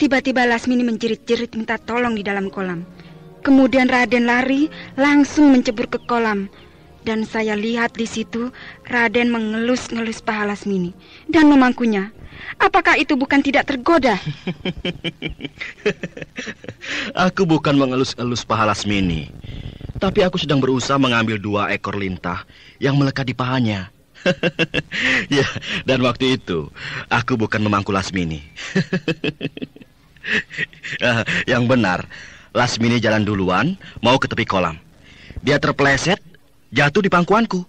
I: Tiba-tiba Lasmini menjerit-jerit minta tolong di dalam kolam. Kemudian Raden lari langsung mencebur ke kolam. Dan saya lihat di situ Raden mengelus-ngelus paha Lasmini dan memangkunya. Apakah itu bukan tidak tergoda?
F: Aku bukan mengelus-elus paha Lasmini, tapi aku sedang berusaha mengambil 2 ekor lintah yang melekat di pahanya. Ya, dan waktu itu aku bukan memangku Lasmini. Yang benar, Lasmini jalan duluan mau ke tepi kolam. Dia terpeleset, jatuh di pangkuanku.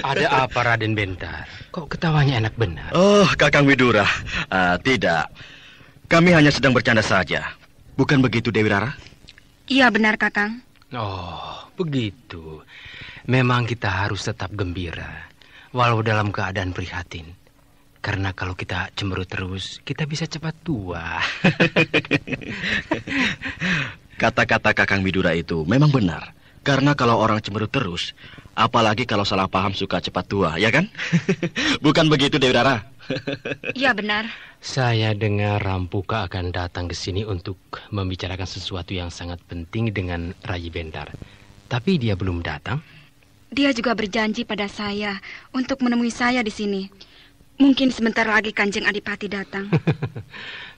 D: Ada apa Raden Bentar? Kok ketawanya enak benar?
F: Oh, Kakang Widura. Tidak, kami hanya sedang bercanda saja. Bukan begitu, Dewi Rara?
I: Iya benar, Kakang.
D: Oh, begitu. Memang kita harus tetap gembira, walau dalam keadaan prihatin. Karena kalau kita cemberut terus, kita bisa cepat tua.
F: Kata-kata Kakang Widura itu memang benar. Karena kalau orang cemberut terus, apalagi kalau salah paham suka cepat tua, ya kan? Bukan begitu, Dewi Rara?
I: Iya benar.
D: Saya dengar Rampuka akan datang ke sini untuk membicarakan sesuatu yang sangat penting dengan Rayi Bentar. Tapi dia belum datang.
I: Dia juga berjanji pada saya untuk menemui saya di sini. Mungkin sebentar lagi Kanjeng Adipati datang.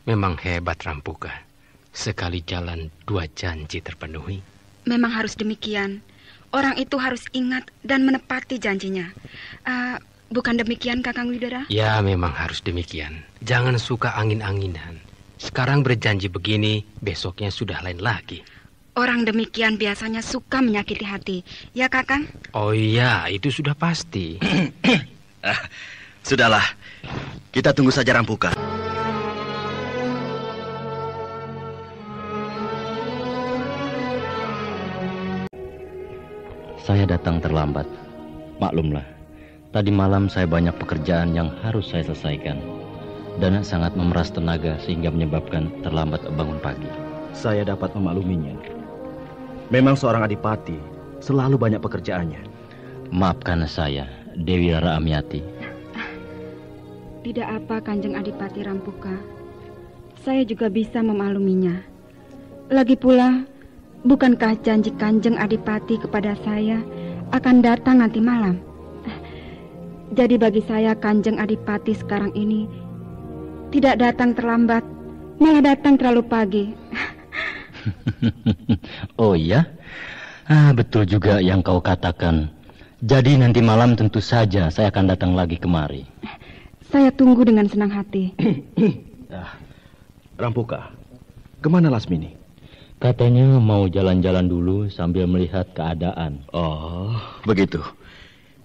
D: Memang hebat Rampuka. Sekali jalan 2 janji terpenuhi.
I: Memang harus demikian. Orang itu harus ingat dan menepati janjinya. Bukan demikian, Kakang Widura?
D: Ya, memang harus demikian. Jangan suka angin-anginan. Sekarang berjanji begini, besoknya sudah lain lagi.
I: Orang demikian biasanya suka menyakiti hati. Ya, Kakang?
D: Oh iya, itu sudah pasti.
F: Sudahlah, kita tunggu saja Rampuka.
B: Saya datang terlambat. Maklumlah, tadi malam saya banyak pekerjaan yang harus saya selesaikan. Dan sangat memeras tenaga sehingga menyebabkan terlambat bangun pagi.
F: Saya dapat memakluminya. Memang seorang adipati selalu banyak pekerjaannya.
B: Maafkan saya, Dewi Rara Amiati.
I: Tidak apa, Kanjeng Adipati Rampuka. Saya juga bisa memakluminya. Lagi pula, bukankah janji Kanjeng Adipati kepada saya akan datang nanti malam? Jadi bagi saya Kanjeng Adipati sekarang ini tidak datang terlambat, malah datang terlalu pagi.
B: Oh iya? Betul juga yang kau katakan. Jadi nanti malam tentu saja saya akan datang lagi kemari.
I: Saya tunggu dengan senang hati.
F: Rampuka, kemana Lasmini?
B: Katanya mau jalan-jalan dulu sambil melihat keadaan.
F: Oh, begitu.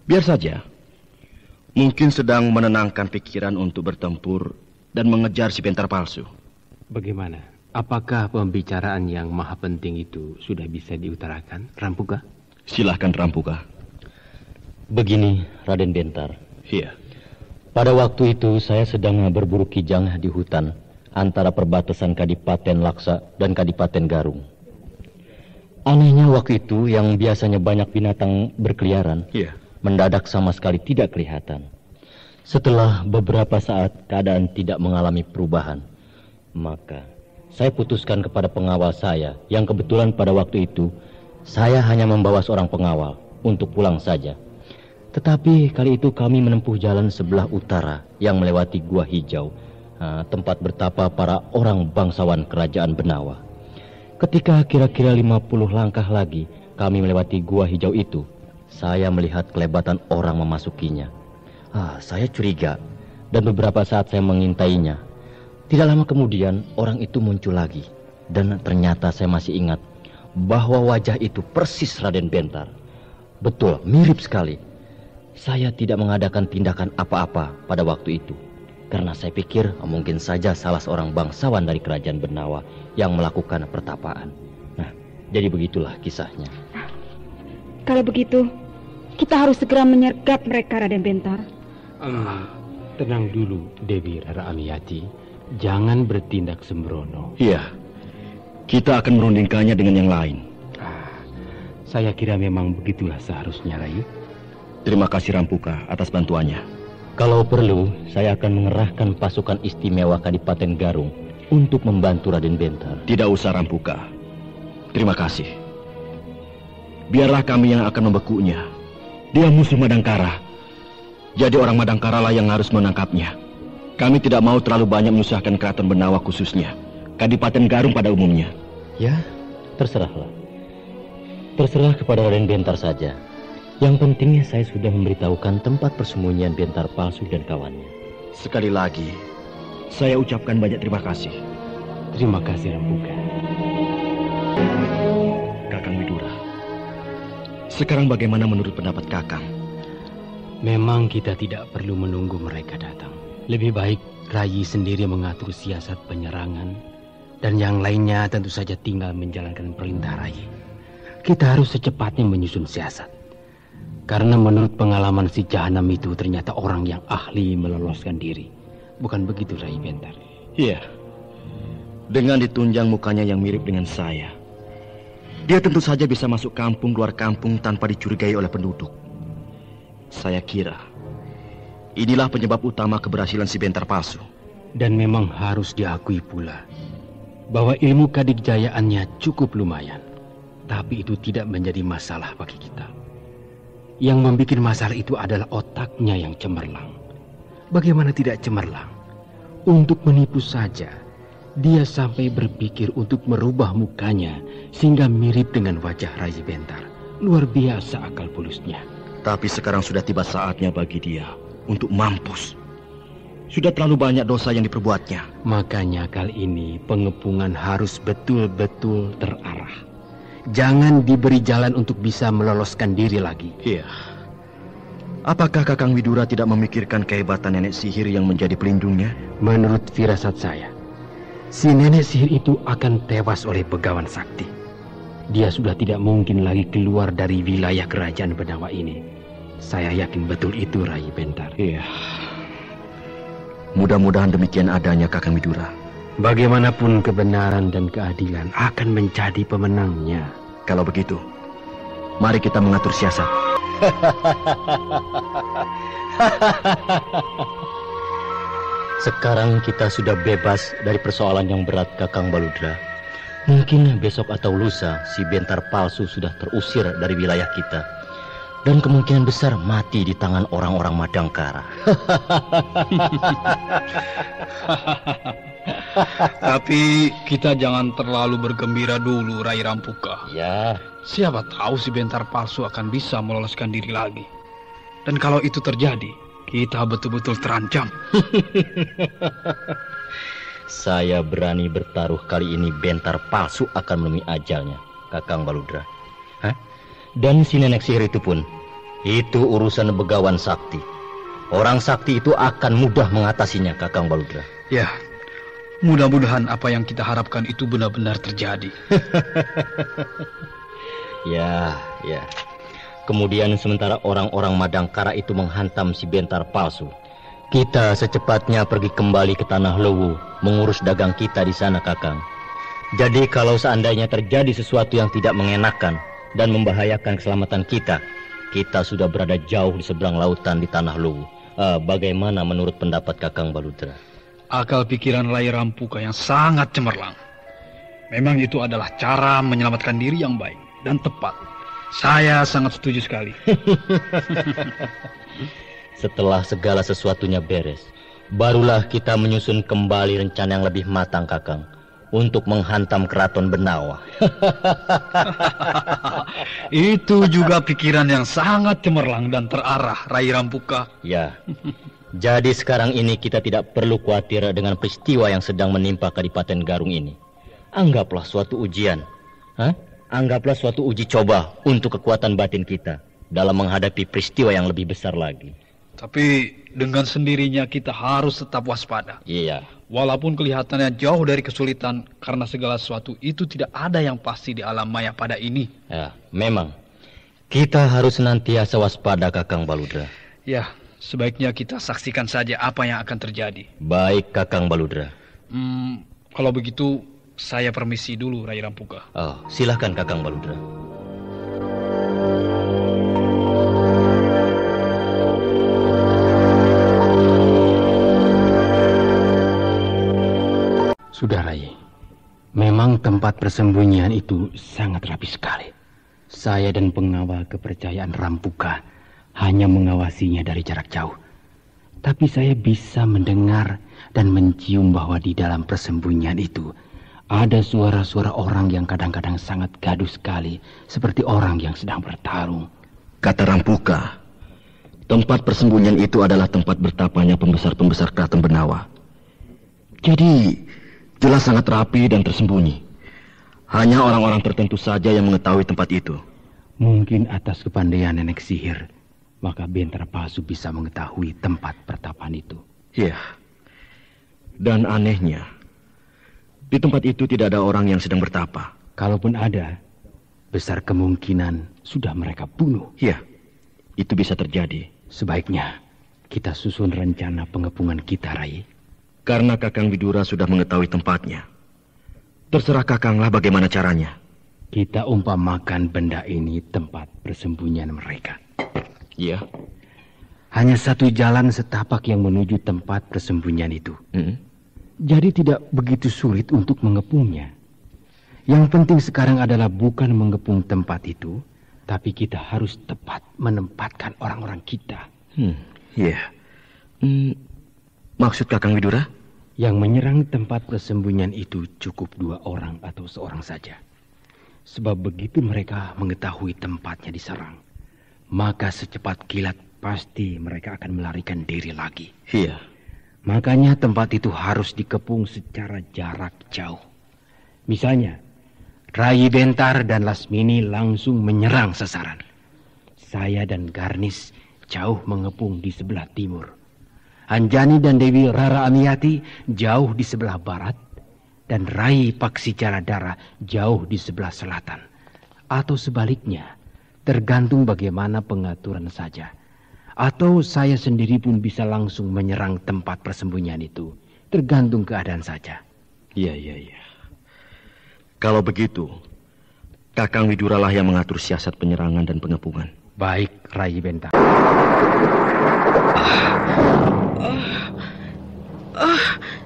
F: Biar saja. Mungkin sedang menenangkan pikiran untuk bertempur dan mengejar si Bentar palsu.
D: Bagaimana? Apakah pembicaraan yang maha penting itu sudah bisa diutarakan, Rampuka?
F: Silahkan, Rampuka.
B: Begini, Raden Bentar.
F: Iya.
B: Pada waktu itu saya sedang berburu kijang di hutan antara perbatasan Kadipaten Laksa dan Kadipaten Garung. Anehnya waktu itu yang biasanya banyak binatang berkeliaran, mendadak sama sekali tidak kelihatan. Setelah beberapa saat keadaan tidak mengalami perubahan, maka saya putuskan kepada pengawal saya yang kebetulan pada waktu itu saya hanya membawa seorang pengawal untuk pulang saja. Tetapi kali itu kami menempuh jalan sebelah utara yang melewati Gua Hijau, tempat bertapa para orang bangsawan kerajaan Benawa. Ketika kira-kira 50 langkah lagi kami melewati Gua Hijau itu, saya melihat kelebatan orang memasukinya. Saya curiga dan beberapa saat saya mengintainya. Tidak lama kemudian orang itu muncul lagi. Dan ternyata saya masih ingat bahwa wajah itu persis Raden Bentar. Betul, mirip sekali. Saya tidak mengadakan tindakan apa-apa pada waktu itu, karena saya pikir mungkin saja salah seorang bangsawan dari kerajaan Benawa yang melakukan pertapaan. Nah, jadi begitulah kisahnya.
I: Kalau begitu, kita harus segera menyergap mereka, Raden Bentar.
D: Tenang dulu, Dewi Rara Amiati. Jangan bertindak sembrono.
F: Iya, kita akan merundingkannya dengan yang lain.
D: Saya kira memang begitulah seharusnya, Rai.
F: Terima kasih Rampuka atas bantuannya.
B: Kalau perlu, saya akan mengerahkan pasukan istimewa Kadipaten Garung untuk membantu Raden Bentar.
F: Tidak usah Rampuka. Terima kasih. Biarlah kami yang akan membekunya. Dia musuh Madangkara. Jadi orang Madangkara lah yang harus menangkapnya. Kami tidak mau terlalu banyak menyusahkan keraton Benawa khususnya Kadipaten Garung pada umumnya.
B: Ya, terserahlah. Terserah kepada Raden Bentar saja. Yang penting saya sudah memberitahukan tempat persembunyian Bentar palsu dan kawannya.
F: Sekali lagi, saya ucapkan banyak terima kasih.
D: Terima kasih Rampuka.
F: Kakang Widura, sekarang bagaimana menurut pendapat Kakang?
D: Memang kita tidak perlu menunggu mereka datang. Lebih baik Rayi sendiri mengatur siasat penyerangan, dan yang lainnya tentu saja tinggal menjalankan perintah Rayi. Kita harus secepatnya menyusun siasat. Karena menurut pengalaman si Jahanam itu ternyata orang yang ahli meloloskan diri. Bukan begitu, Rayi Bentar?
F: Iya. Dengan ditunjang mukanya yang mirip dengan saya, dia tentu saja bisa masuk kampung luar kampung tanpa dicurigai oleh penduduk. Saya kira inilah penyebab utama keberhasilan si Bentar palsu.
D: Dan memang harus diakui pula bahwa ilmu kadikjayaannya cukup lumayan. Tapi itu tidak menjadi masalah bagi kita. Yang membuat masalah itu adalah otaknya yang cemerlang. Bagaimana tidak cemerlang? Untuk menipu saja, dia sampai berpikir untuk merubah mukanya sehingga mirip dengan wajah Rayi Bentar. Luar biasa akal bulusnya.
F: Tapi sekarang sudah tiba saatnya bagi dia untuk mampus. Sudah terlalu banyak dosa yang diperbuatnya.
D: Makanya kali ini pengepungan harus betul-betul terarah. Jangan diberi jalan untuk bisa meloloskan diri lagi.
F: Iya. Apakah Kakang Widura tidak memikirkan kehebatan nenek sihir yang menjadi pelindungnya?
D: Menurut firasat saya, si nenek sihir itu akan tewas oleh Begawan Sakti. Dia sudah tidak mungkin lagi keluar dari wilayah kerajaan Benawa ini. Saya yakin betul itu, Rayi Bentar.
F: Iya. Mudah-mudahan demikian adanya, Kakang Widura.
D: Bagaimanapun kebenaran dan keadilan akan menjadi pemenangnya.
F: Kalau begitu, mari kita mengatur siasat.
B: Sekarang kita sudah bebas dari persoalan yang berat, Kakang Baludra. Mungkin besok atau lusa si Bentar palsu sudah terusir dari wilayah kita. Dan kemungkinan besar mati di tangan orang-orang Madangkara.
E: Tapi kita jangan terlalu bergembira dulu, Rai Rampuka.
B: Ya.
E: Siapa tahu si Bentar palsu akan bisa meloloskan diri lagi. Dan kalau itu terjadi, kita betul-betul terancam.
B: Saya berani bertaruh kali ini Bentar palsu akan menemui ajalnya, Kakang Baludra. Hah? Dan si nenek sihir itu pun, itu urusan begawan sakti. Orang sakti itu akan mudah mengatasinya, Kakang Baludra.
E: Ya, mudah-mudahan apa yang kita harapkan itu benar-benar terjadi.
B: Ya. Kemudian sementara orang-orang Madangkara itu menghantam si Bentar palsu, kita secepatnya pergi kembali ke Tanah Lewu, mengurus dagang kita di sana, Kakang. Jadi kalau seandainya terjadi sesuatu yang tidak mengenakan dan membahayakan keselamatan kita sudah berada jauh di seberang lautan di Tanah Lewu. Bagaimana menurut pendapat Kakang Baludra?
E: Akal pikiran Rai Rampuka yang sangat cemerlang. Memang itu adalah cara menyelamatkan diri yang baik dan tepat. Saya sangat setuju sekali.
B: Setelah segala sesuatunya beres, barulah kita menyusun kembali rencana yang lebih matang, Kakang, untuk menghantam Keraton Benawa.
E: Itu juga pikiran yang sangat cemerlang dan terarah, Rai Rampuka.
B: Ya. Jadi sekarang ini kita tidak perlu khawatir dengan peristiwa yang sedang menimpa Kadipaten Garung ini. Anggaplah suatu ujian. Anggaplah suatu uji coba untuk kekuatan batin kita dalam menghadapi peristiwa yang lebih besar lagi.
E: Tapi dengan sendirinya kita harus tetap waspada.
B: Iya.
E: Walaupun kelihatannya jauh dari kesulitan, karena segala sesuatu itu tidak ada yang pasti di alam maya pada ini.
B: Ya, memang. Kita harus senantiasa waspada, Kakang Baludra.
E: Ya, sebaiknya kita saksikan saja apa yang akan terjadi.
B: Baik, Kakang Baludra.
E: Kalau begitu, saya permisi dulu, Rai Rampuka.
B: Silahkan, Kakang Baludra.
D: Sudah, Rai. Memang tempat persembunyian itu sangat rapi sekali. Saya dan pengawal kepercayaan Rampuka hanya mengawasinya dari jarak jauh. Tapi saya bisa mendengar dan mencium bahwa di dalam persembunyian itu ada suara-suara orang yang kadang-kadang sangat gaduh sekali, seperti orang yang sedang bertarung.
F: Kata Rampuka, tempat persembunyian itu adalah tempat bertapanya pembesar-pembesar Keraton Benawa. Jadi, jelas sangat rapi dan tersembunyi. Hanya orang-orang tertentu saja yang mengetahui tempat itu.
D: Mungkin atas kepandaian nenek sihir, maka Bentar palsu bisa mengetahui tempat pertapaan itu.
F: Iya. Dan anehnya, di tempat itu tidak ada orang yang sedang bertapa.
D: Kalaupun ada, besar kemungkinan sudah mereka bunuh.
F: Iya, itu bisa terjadi.
D: Sebaiknya kita susun rencana pengepungan kita, Rai.
F: Karena Kakang Widura sudah mengetahui tempatnya. Terserah Kakanglah bagaimana caranya.
D: Kita umpamakan benda ini tempat persembunyian mereka.
F: Iya.
D: Hanya satu jalan setapak yang menuju tempat persembunyian itu. Jadi tidak begitu sulit untuk mengepungnya. Yang penting sekarang adalah bukan mengepung tempat itu, tapi kita harus tepat menempatkan orang-orang kita.
F: Iya. Maksud Kakang Widura?
D: Yang menyerang tempat persembunyian itu cukup 2 orang atau seorang saja. Sebab begitu mereka mengetahui tempatnya diserang, maka secepat kilat pasti mereka akan melarikan diri lagi.
F: Iya.
D: Makanya tempat itu harus dikepung secara jarak jauh. Misalnya, Rai Bentar dan Lasmini langsung menyerang sasaran. Saya dan Garnis jauh mengepung di sebelah timur. Anjani dan Dewi Rara Amiati jauh di sebelah barat. Dan Rai Paksi Caradara jauh di sebelah selatan. Atau sebaliknya, tergantung bagaimana pengaturan saja. Atau saya sendiri pun bisa langsung menyerang tempat persembunyian itu. Tergantung keadaan saja.
F: Iya. Kalau begitu, Kakang Widura lah yang mengatur siasat penyerangan dan pengepungan.
D: Baik, Rai Bentar.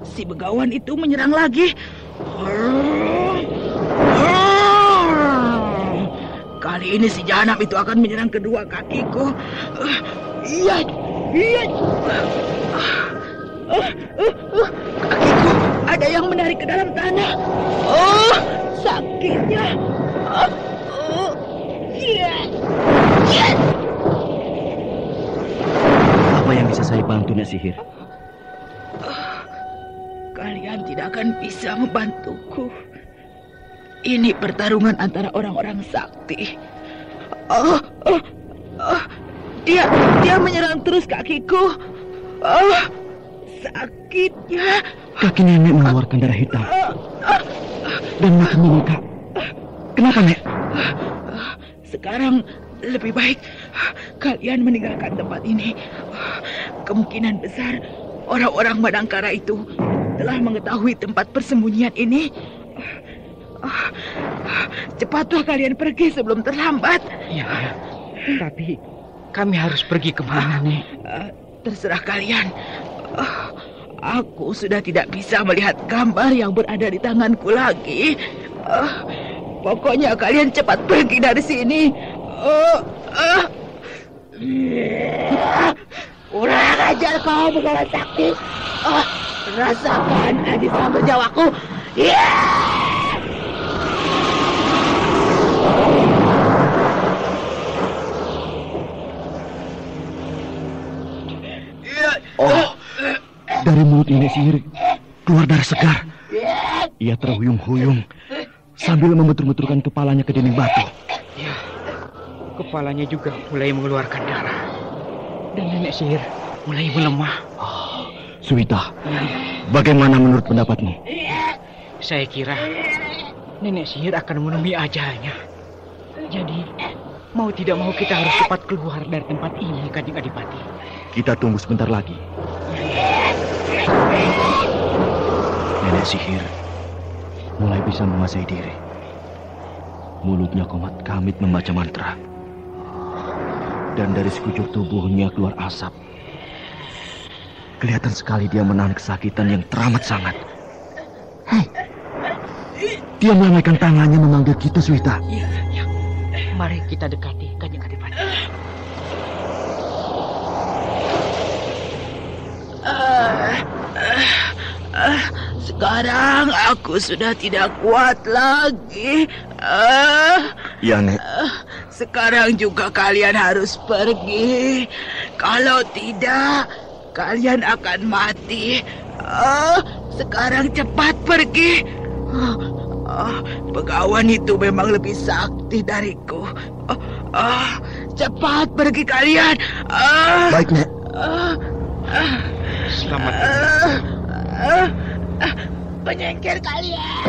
H: Si begawan itu menyerang lagi. Kali ini si jahanam itu akan menyerang kedua kakiku. Iya. Kakiku ada yang menarik ke dalam tanah. Sakitnya.
F: Apa yang bisa saya bantu, Nek Sihir?
H: Kalian tidak akan bisa membantuku. Ini pertarungan antara orang-orang sakti. Dia menyerang terus kakiku. Sakitnya.
F: Kaki nenek mengeluarkan darah hitam dan makin membengkak. Kenapa, Nek?
H: Sekarang lebih baik kalian meninggalkan tempat ini. Kemungkinan besar orang-orang Madangkara itu telah mengetahui tempat persembunyian ini. Cepatlah kalian pergi sebelum terlambat.
G: Ya, tapi kami harus pergi kemana, Nek?
H: Terserah kalian. Aku sudah tidak bisa melihat gambar yang berada di tanganku lagi. Pokoknya kalian cepat pergi dari sini. Kurang ajar kau, begawan sakti. Rasakan hadis sambal jawaku.
F: Dari mulut nenek sihir keluar darah segar. Ia terhuyung-huyung sambil membentur-benturkan kepalanya ke dinding batu.
G: Ya, kepalanya juga mulai mengeluarkan darah. Dan nenek sihir mulai melemah.
F: Suwita, bagaimana menurut pendapatmu?
G: Saya kira nenek sihir akan menemui ajalnya. Jadi, mau tidak mau kita harus cepat keluar dari tempat ini, Kanjeng Adipati.
F: Kita tunggu sebentar lagi. Nenek sihir mulai bisa menguasai diri. Mulutnya komat kamit membaca mantra. Dan dari sekujur tubuhnya keluar asap. Kelihatan sekali dia menahan kesakitan yang teramat sangat. Dia melambaikan tangannya memanggil kita, Suwita.
G: Ya. Mari kita dekati, Kanjeng Adipati.
H: Sekarang aku sudah tidak kuat lagi.
F: Ya, Nek.
H: Sekarang juga kalian harus pergi. Kalau tidak, kalian akan mati. Sekarang cepat pergi. Begawan itu memang lebih sakti dariku. Cepat pergi kalian.
F: Baik, Nek.
G: Selamat.
H: Penyingkir kalian.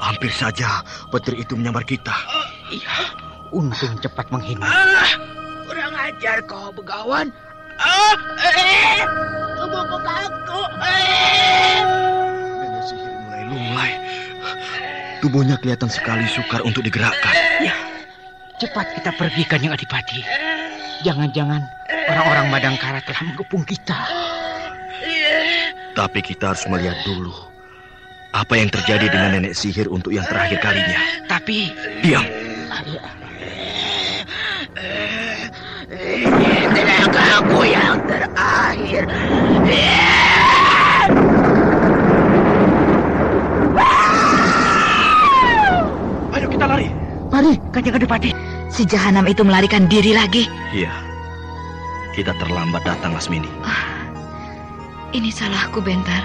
F: Hampir saja petir itu menyambar kita.
G: Iya, untung cepat menghindar.
H: Kurang ajar kau, begawan. Tubuhku kaku.
F: Nenek sihir mulai lunglai. Tubuhnya kelihatan sekali sukar untuk digerakkan.
G: Ya, cepat kita pergi, Kanjeng Adipati. Jangan-jangan orang-orang Madangkara telah mengepung kita.
F: Tapi kita harus melihat dulu apa yang terjadi dengan nenek sihir untuk yang terakhir kalinya.
G: Tapi...
F: Diam.
H: Tenagaku yang terakhir.
F: Ayo kita lari.
G: Mari, Kanjeng Adipati.
J: Si jahanam itu melarikan diri lagi.
F: Iya. Kita terlambat datang, Lasmini.
J: Ini salahku, Bentar.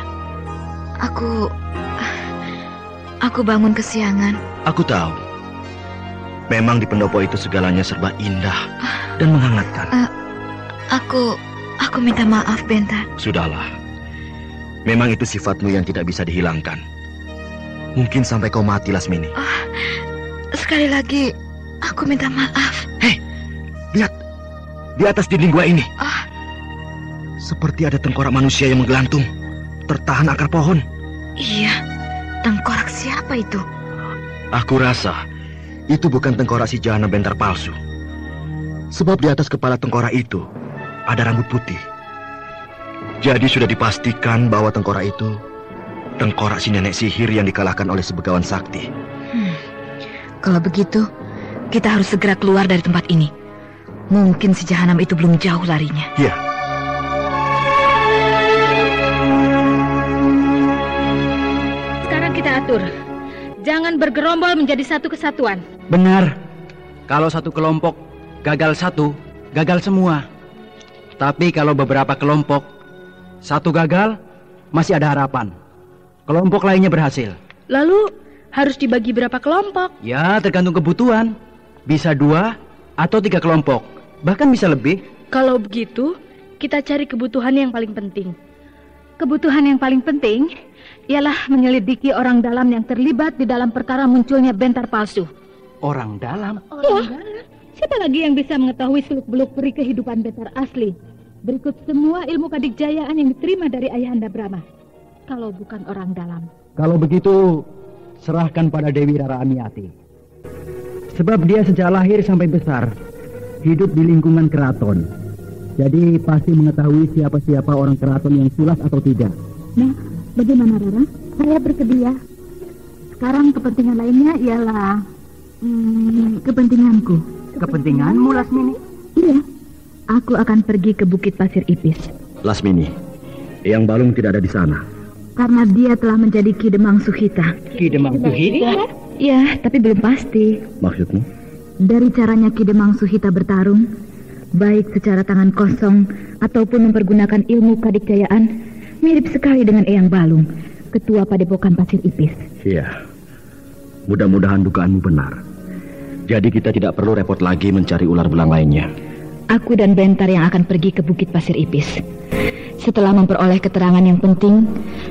J: Aku bangun kesiangan.
F: Aku tahu. Memang di pendopo itu segalanya serba indah dan menghangatkan.
J: Aku minta maaf, Bentar.
F: Sudahlah. Memang itu sifatmu yang tidak bisa dihilangkan. Mungkin sampai kau mati, Lasmini.
J: Sekali lagi, aku minta maaf.
F: Hei, lihat. Di atas dinding gua ini.
J: Ah.
F: Seperti ada tengkorak manusia yang menggelantung, tertahan akar pohon.
J: Iya, tengkorak siapa itu?
F: Aku rasa itu bukan tengkorak si jahanam bentar palsu. Sebab di atas kepala tengkorak itu ada rambut putih. Jadi sudah dipastikan bahwa tengkorak itu tengkorak si nenek sihir yang dikalahkan oleh sebegawan sakti.
J: Kalau begitu, kita harus segera keluar dari tempat ini. Mungkin si jahanam itu belum jauh larinya.
F: Iya.
C: Sekarang kita atur. Jangan bergerombol menjadi satu kesatuan.
D: Benar. Kalau satu kelompok gagal satu, gagal semua. Tapi kalau beberapa kelompok satu gagal, masih ada harapan. Kelompok lainnya berhasil.
C: Lalu harus dibagi berapa kelompok?
D: Ya, tergantung kebutuhan. Bisa 2 atau 3 kelompok. Bahkan bisa lebih.
C: Kalau begitu, kita cari kebutuhan yang paling penting. Kebutuhan yang paling penting ialah menyelidiki orang dalam yang terlibat di dalam perkara munculnya bentar palsu.
D: Orang dalam?
C: Orang dalam? Siapa lagi yang bisa mengetahui seluk-beluk peri kehidupan bentar asli? Berikut semua ilmu kadikjayaan yang diterima dari Ayahanda Brahma. Kalau bukan orang dalam.
D: Kalau begitu, serahkan pada Dewi Rara Amiati. Sebab dia sejak lahir sampai besar hidup di lingkungan keraton. Jadi pasti mengetahui siapa-siapa orang keraton yang sulas atau tidak.
K: Nah, bagaimana Rara? Saya bersedia. Sekarang kepentingan lainnya ialah kepentinganku.
D: Kepentinganmu, Lasmini?
K: Iya. Aku akan pergi ke Bukit Pasir Ipis.
F: Lasmini, Eyang Balung tidak ada di sana.
K: Karena dia telah menjadi Ki Demang Suhita.
D: Ki Demang Suhita?
K: Ya, tapi belum pasti.
F: Maksudmu?
K: Dari caranya Ki Demang Suhita bertarung, baik secara tangan kosong ataupun mempergunakan ilmu kadikjayaan, mirip sekali dengan Eyang Balung, ketua Padepokan Pasir Ipis.
F: Iya. Mudah-mudahan dugaanmu benar. Jadi kita tidak perlu repot lagi mencari ular belang lainnya.
K: Aku dan Bentar yang akan pergi ke Bukit Pasir Ipis. Setelah memperoleh keterangan yang penting,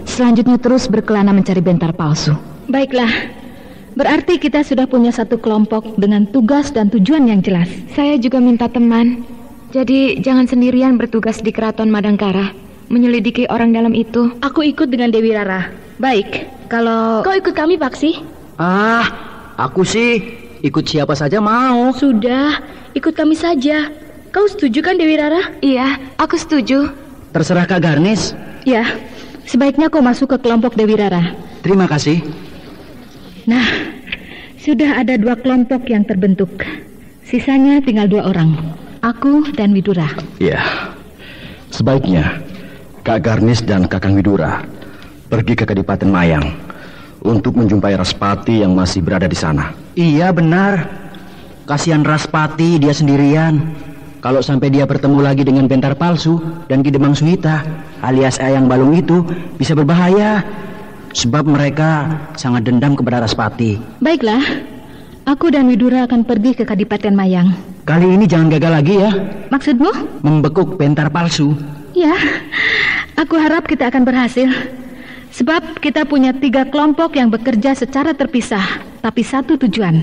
K: selanjutnya terus berkelana mencari bentar palsu.
C: Baiklah, berarti kita sudah punya satu kelompok dengan tugas dan tujuan yang jelas.
J: Saya juga minta teman. Jadi jangan sendirian bertugas di Keraton Madangkara, menyelidiki orang dalam itu.
C: Aku ikut dengan Dewi Rara. Baik, kalau... Kau ikut kami, Paksi?
D: Aku sih ikut siapa saja mau.
C: Sudah, ikut kami saja. Kau setuju kan, Dewi Rara?
J: Iya, aku setuju.
D: Terserah Kak Garnis.
C: Ya, sebaiknya kau masuk ke kelompok Dewi Rara.
D: Terima kasih.
C: Nah, sudah ada 2 kelompok yang terbentuk. Sisanya tinggal 2 orang. Aku dan Widura.
F: Iya. Sebaiknya Kak Garnis dan Kakang Widura pergi ke Kadipaten Mayang untuk menjumpai Raspati yang masih berada di sana.
D: Iya, benar. Kasihan Raspati, dia sendirian. Kalau sampai dia bertemu lagi dengan bentar palsu dan Ki Demang Suhita alias Eyang Balung itu bisa berbahaya. Sebab mereka sangat dendam kepada Raspati.
C: Baiklah, aku dan Widura akan pergi ke Kadipaten Mayang.
D: Kali ini jangan gagal lagi ya.
C: Maksudmu?
D: Membekuk bentar palsu.
C: Ya, aku harap kita akan berhasil. Sebab kita punya 3 kelompok yang bekerja secara terpisah, tapi satu tujuan.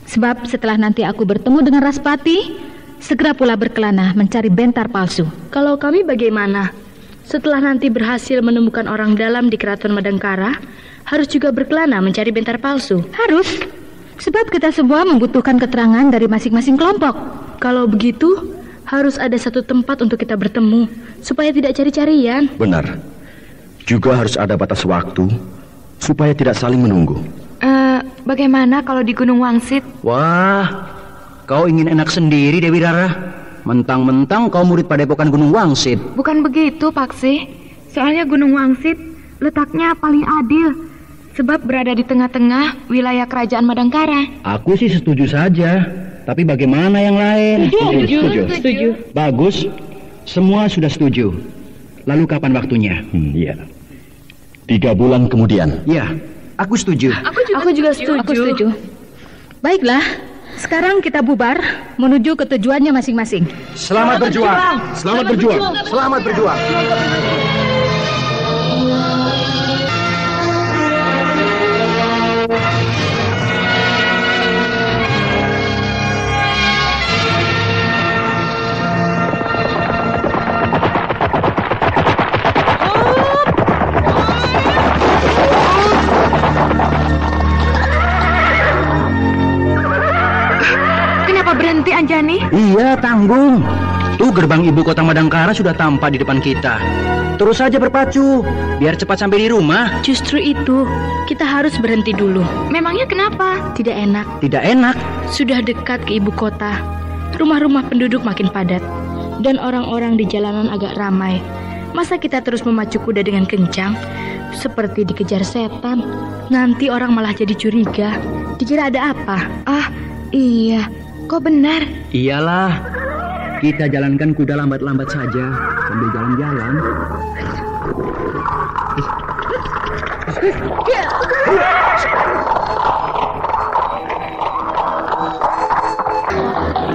C: Sebab setelah nanti aku bertemu dengan Raspati, segera pula berkelana mencari bentar palsu. Kalau kami bagaimana? Setelah nanti berhasil menemukan orang dalam di Keraton Madangkara, harus juga berkelana mencari bentar palsu. Harus. Sebab kita semua membutuhkan keterangan dari masing-masing kelompok. Kalau begitu, harus ada satu tempat untuk kita bertemu, supaya tidak cari-carian.
F: Benar. Juga harus ada batas waktu, supaya tidak saling menunggu.
J: Bagaimana kalau di Gunung Wangsit?
D: Wah, kau ingin enak sendiri, Dewi Rara. Mentang-mentang kau murid Padepokan Gunung Wangsit.
J: Bukan begitu, Paksi. Soalnya Gunung Wangsit letaknya paling adil, sebab berada di tengah-tengah wilayah Kerajaan Madangkara.
D: Aku sih setuju saja. Tapi bagaimana yang lain?
C: Setuju.
D: Bagus. Semua sudah setuju. Lalu kapan waktunya?
F: Iya. 3 bulan kemudian.
D: Ya, aku setuju.
C: Aku juga setuju. Baiklah, sekarang kita bubar menuju ke tujuannya masing-masing.
D: Selamat berjuang. Selamat berjuang. Selamat berjuang. Iya, tanggung. Tuh gerbang ibu kota Madangkara sudah tampak di depan kita. Terus saja berpacu, biar cepat sampai di rumah.
C: Justru itu, kita harus berhenti dulu.
J: Memangnya kenapa?
C: Tidak enak.
D: Tidak enak?
C: Sudah dekat ke ibu kota. Rumah-rumah penduduk makin padat. Dan orang-orang di jalanan agak ramai. Masa kita terus memacu kuda dengan kencang? Seperti dikejar setan. Nanti orang malah jadi curiga. Dikira ada apa?
J: Ah, iya. Kok benar?
D: Iyalah. Kita jalankan kuda lambat-lambat saja sambil jalan-jalan.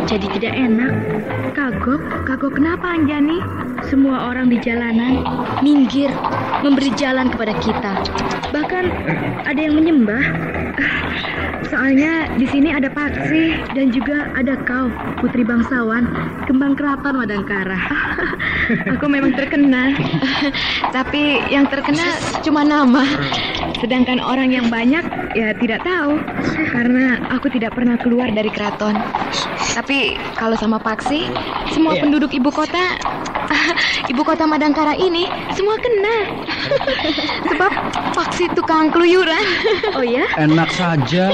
C: Jadi tidak enak. Kagok kenapa Anjani? Semua orang di jalanan minggir, memberi jalan kepada kita. Bahkan ada yang menyembah. Soalnya di sini ada Paksi dan juga ada kau, putri bangsawan, kembang keraton Madangkara.
J: Aku memang terkenal. Tapi yang terkenal cuma nama. Sedangkan orang yang banyak ya tidak tahu. Karena aku tidak pernah keluar dari keraton. Tapi kalau sama Paksi, semua penduduk ibu kota Madangkara ini semua kenal. Sebab Paksi tukang keluyuran.
C: Oh ya?
D: Enak saja.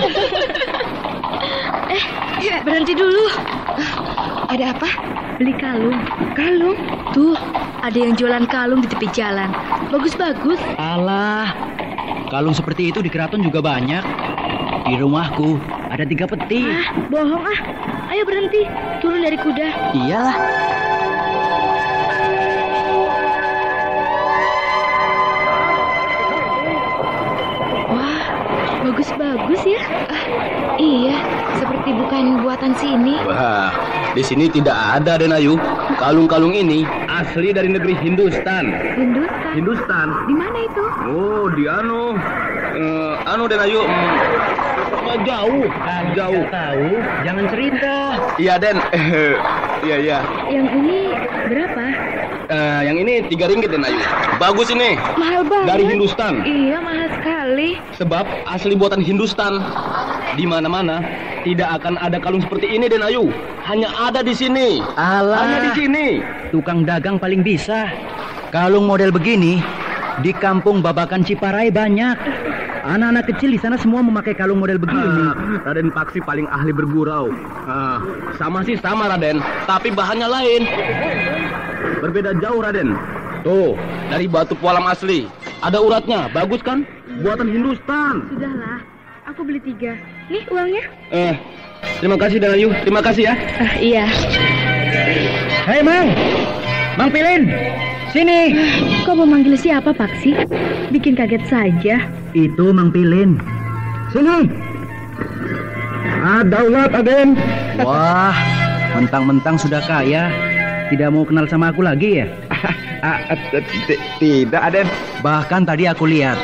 C: Berhenti dulu.
J: Ada apa?
C: Beli kalung.
J: Kalung?
C: Tuh, ada yang jualan kalung di tepi jalan. Bagus-bagus.
D: Alah, kalung seperti itu di keraton juga banyak. Di rumahku ada 3 peti.
C: Bohong ah. Ayo berhenti, turun dari kuda.
D: Iyalah.
C: Wah, bagus-bagus ya.
J: Iya, seperti bukan buatan sini.
F: Wah, di sini tidak ada, Den Ayu. Kalung-kalung ini asli dari negeri Hindustan.
J: Hindustan? Di mana itu?
F: Oh, di Den Ayu. Jauh.
D: Tahu, jangan cerita.
F: Iya, Den. Iya.
C: Yang ini berapa?
F: Yang ini 3 ringgit, Den Ayu. Bagus ini.
J: Mahal banget.
F: Dari Hindustan.
J: Iya, mahal sekali.
F: Sebab asli buatan Hindustan. Di mana-mana tidak akan ada kalung seperti ini, Den Ayu. Hanya ada di sini.
D: Alah.
F: Hanya di sini.
D: Tukang dagang paling bisa. Kalung model begini di kampung Babakan Ciparai banyak. Anak-anak kecil di sana semua memakai kalung model begini.
F: Raden Paksi paling ahli bergurau. Sama Raden, tapi bahannya lain. Berbeda jauh, Raden. Tuh, dari batu pualam asli. Ada uratnya, bagus kan? Buatan Hindustan.
C: Sudahlah, aku beli 3. Nih uangnya.
F: Terima kasih, Den Ayu. Terima kasih ya.
C: Iya.
D: Hei, Mang Pilin. Sini.
C: Kau mau manggil siapa, Paksi? Bikin kaget saja.
D: Itu Mang Pilin. Sini.
F: Daulat, Aden.
D: Wah, mentang-mentang sudah kaya. Tidak mau kenal sama aku lagi ya?
F: Tidak, Aden.
D: Bahkan tadi aku lihat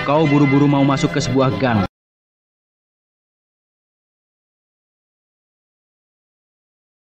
D: kau buru-buru mau masuk ke sebuah gang.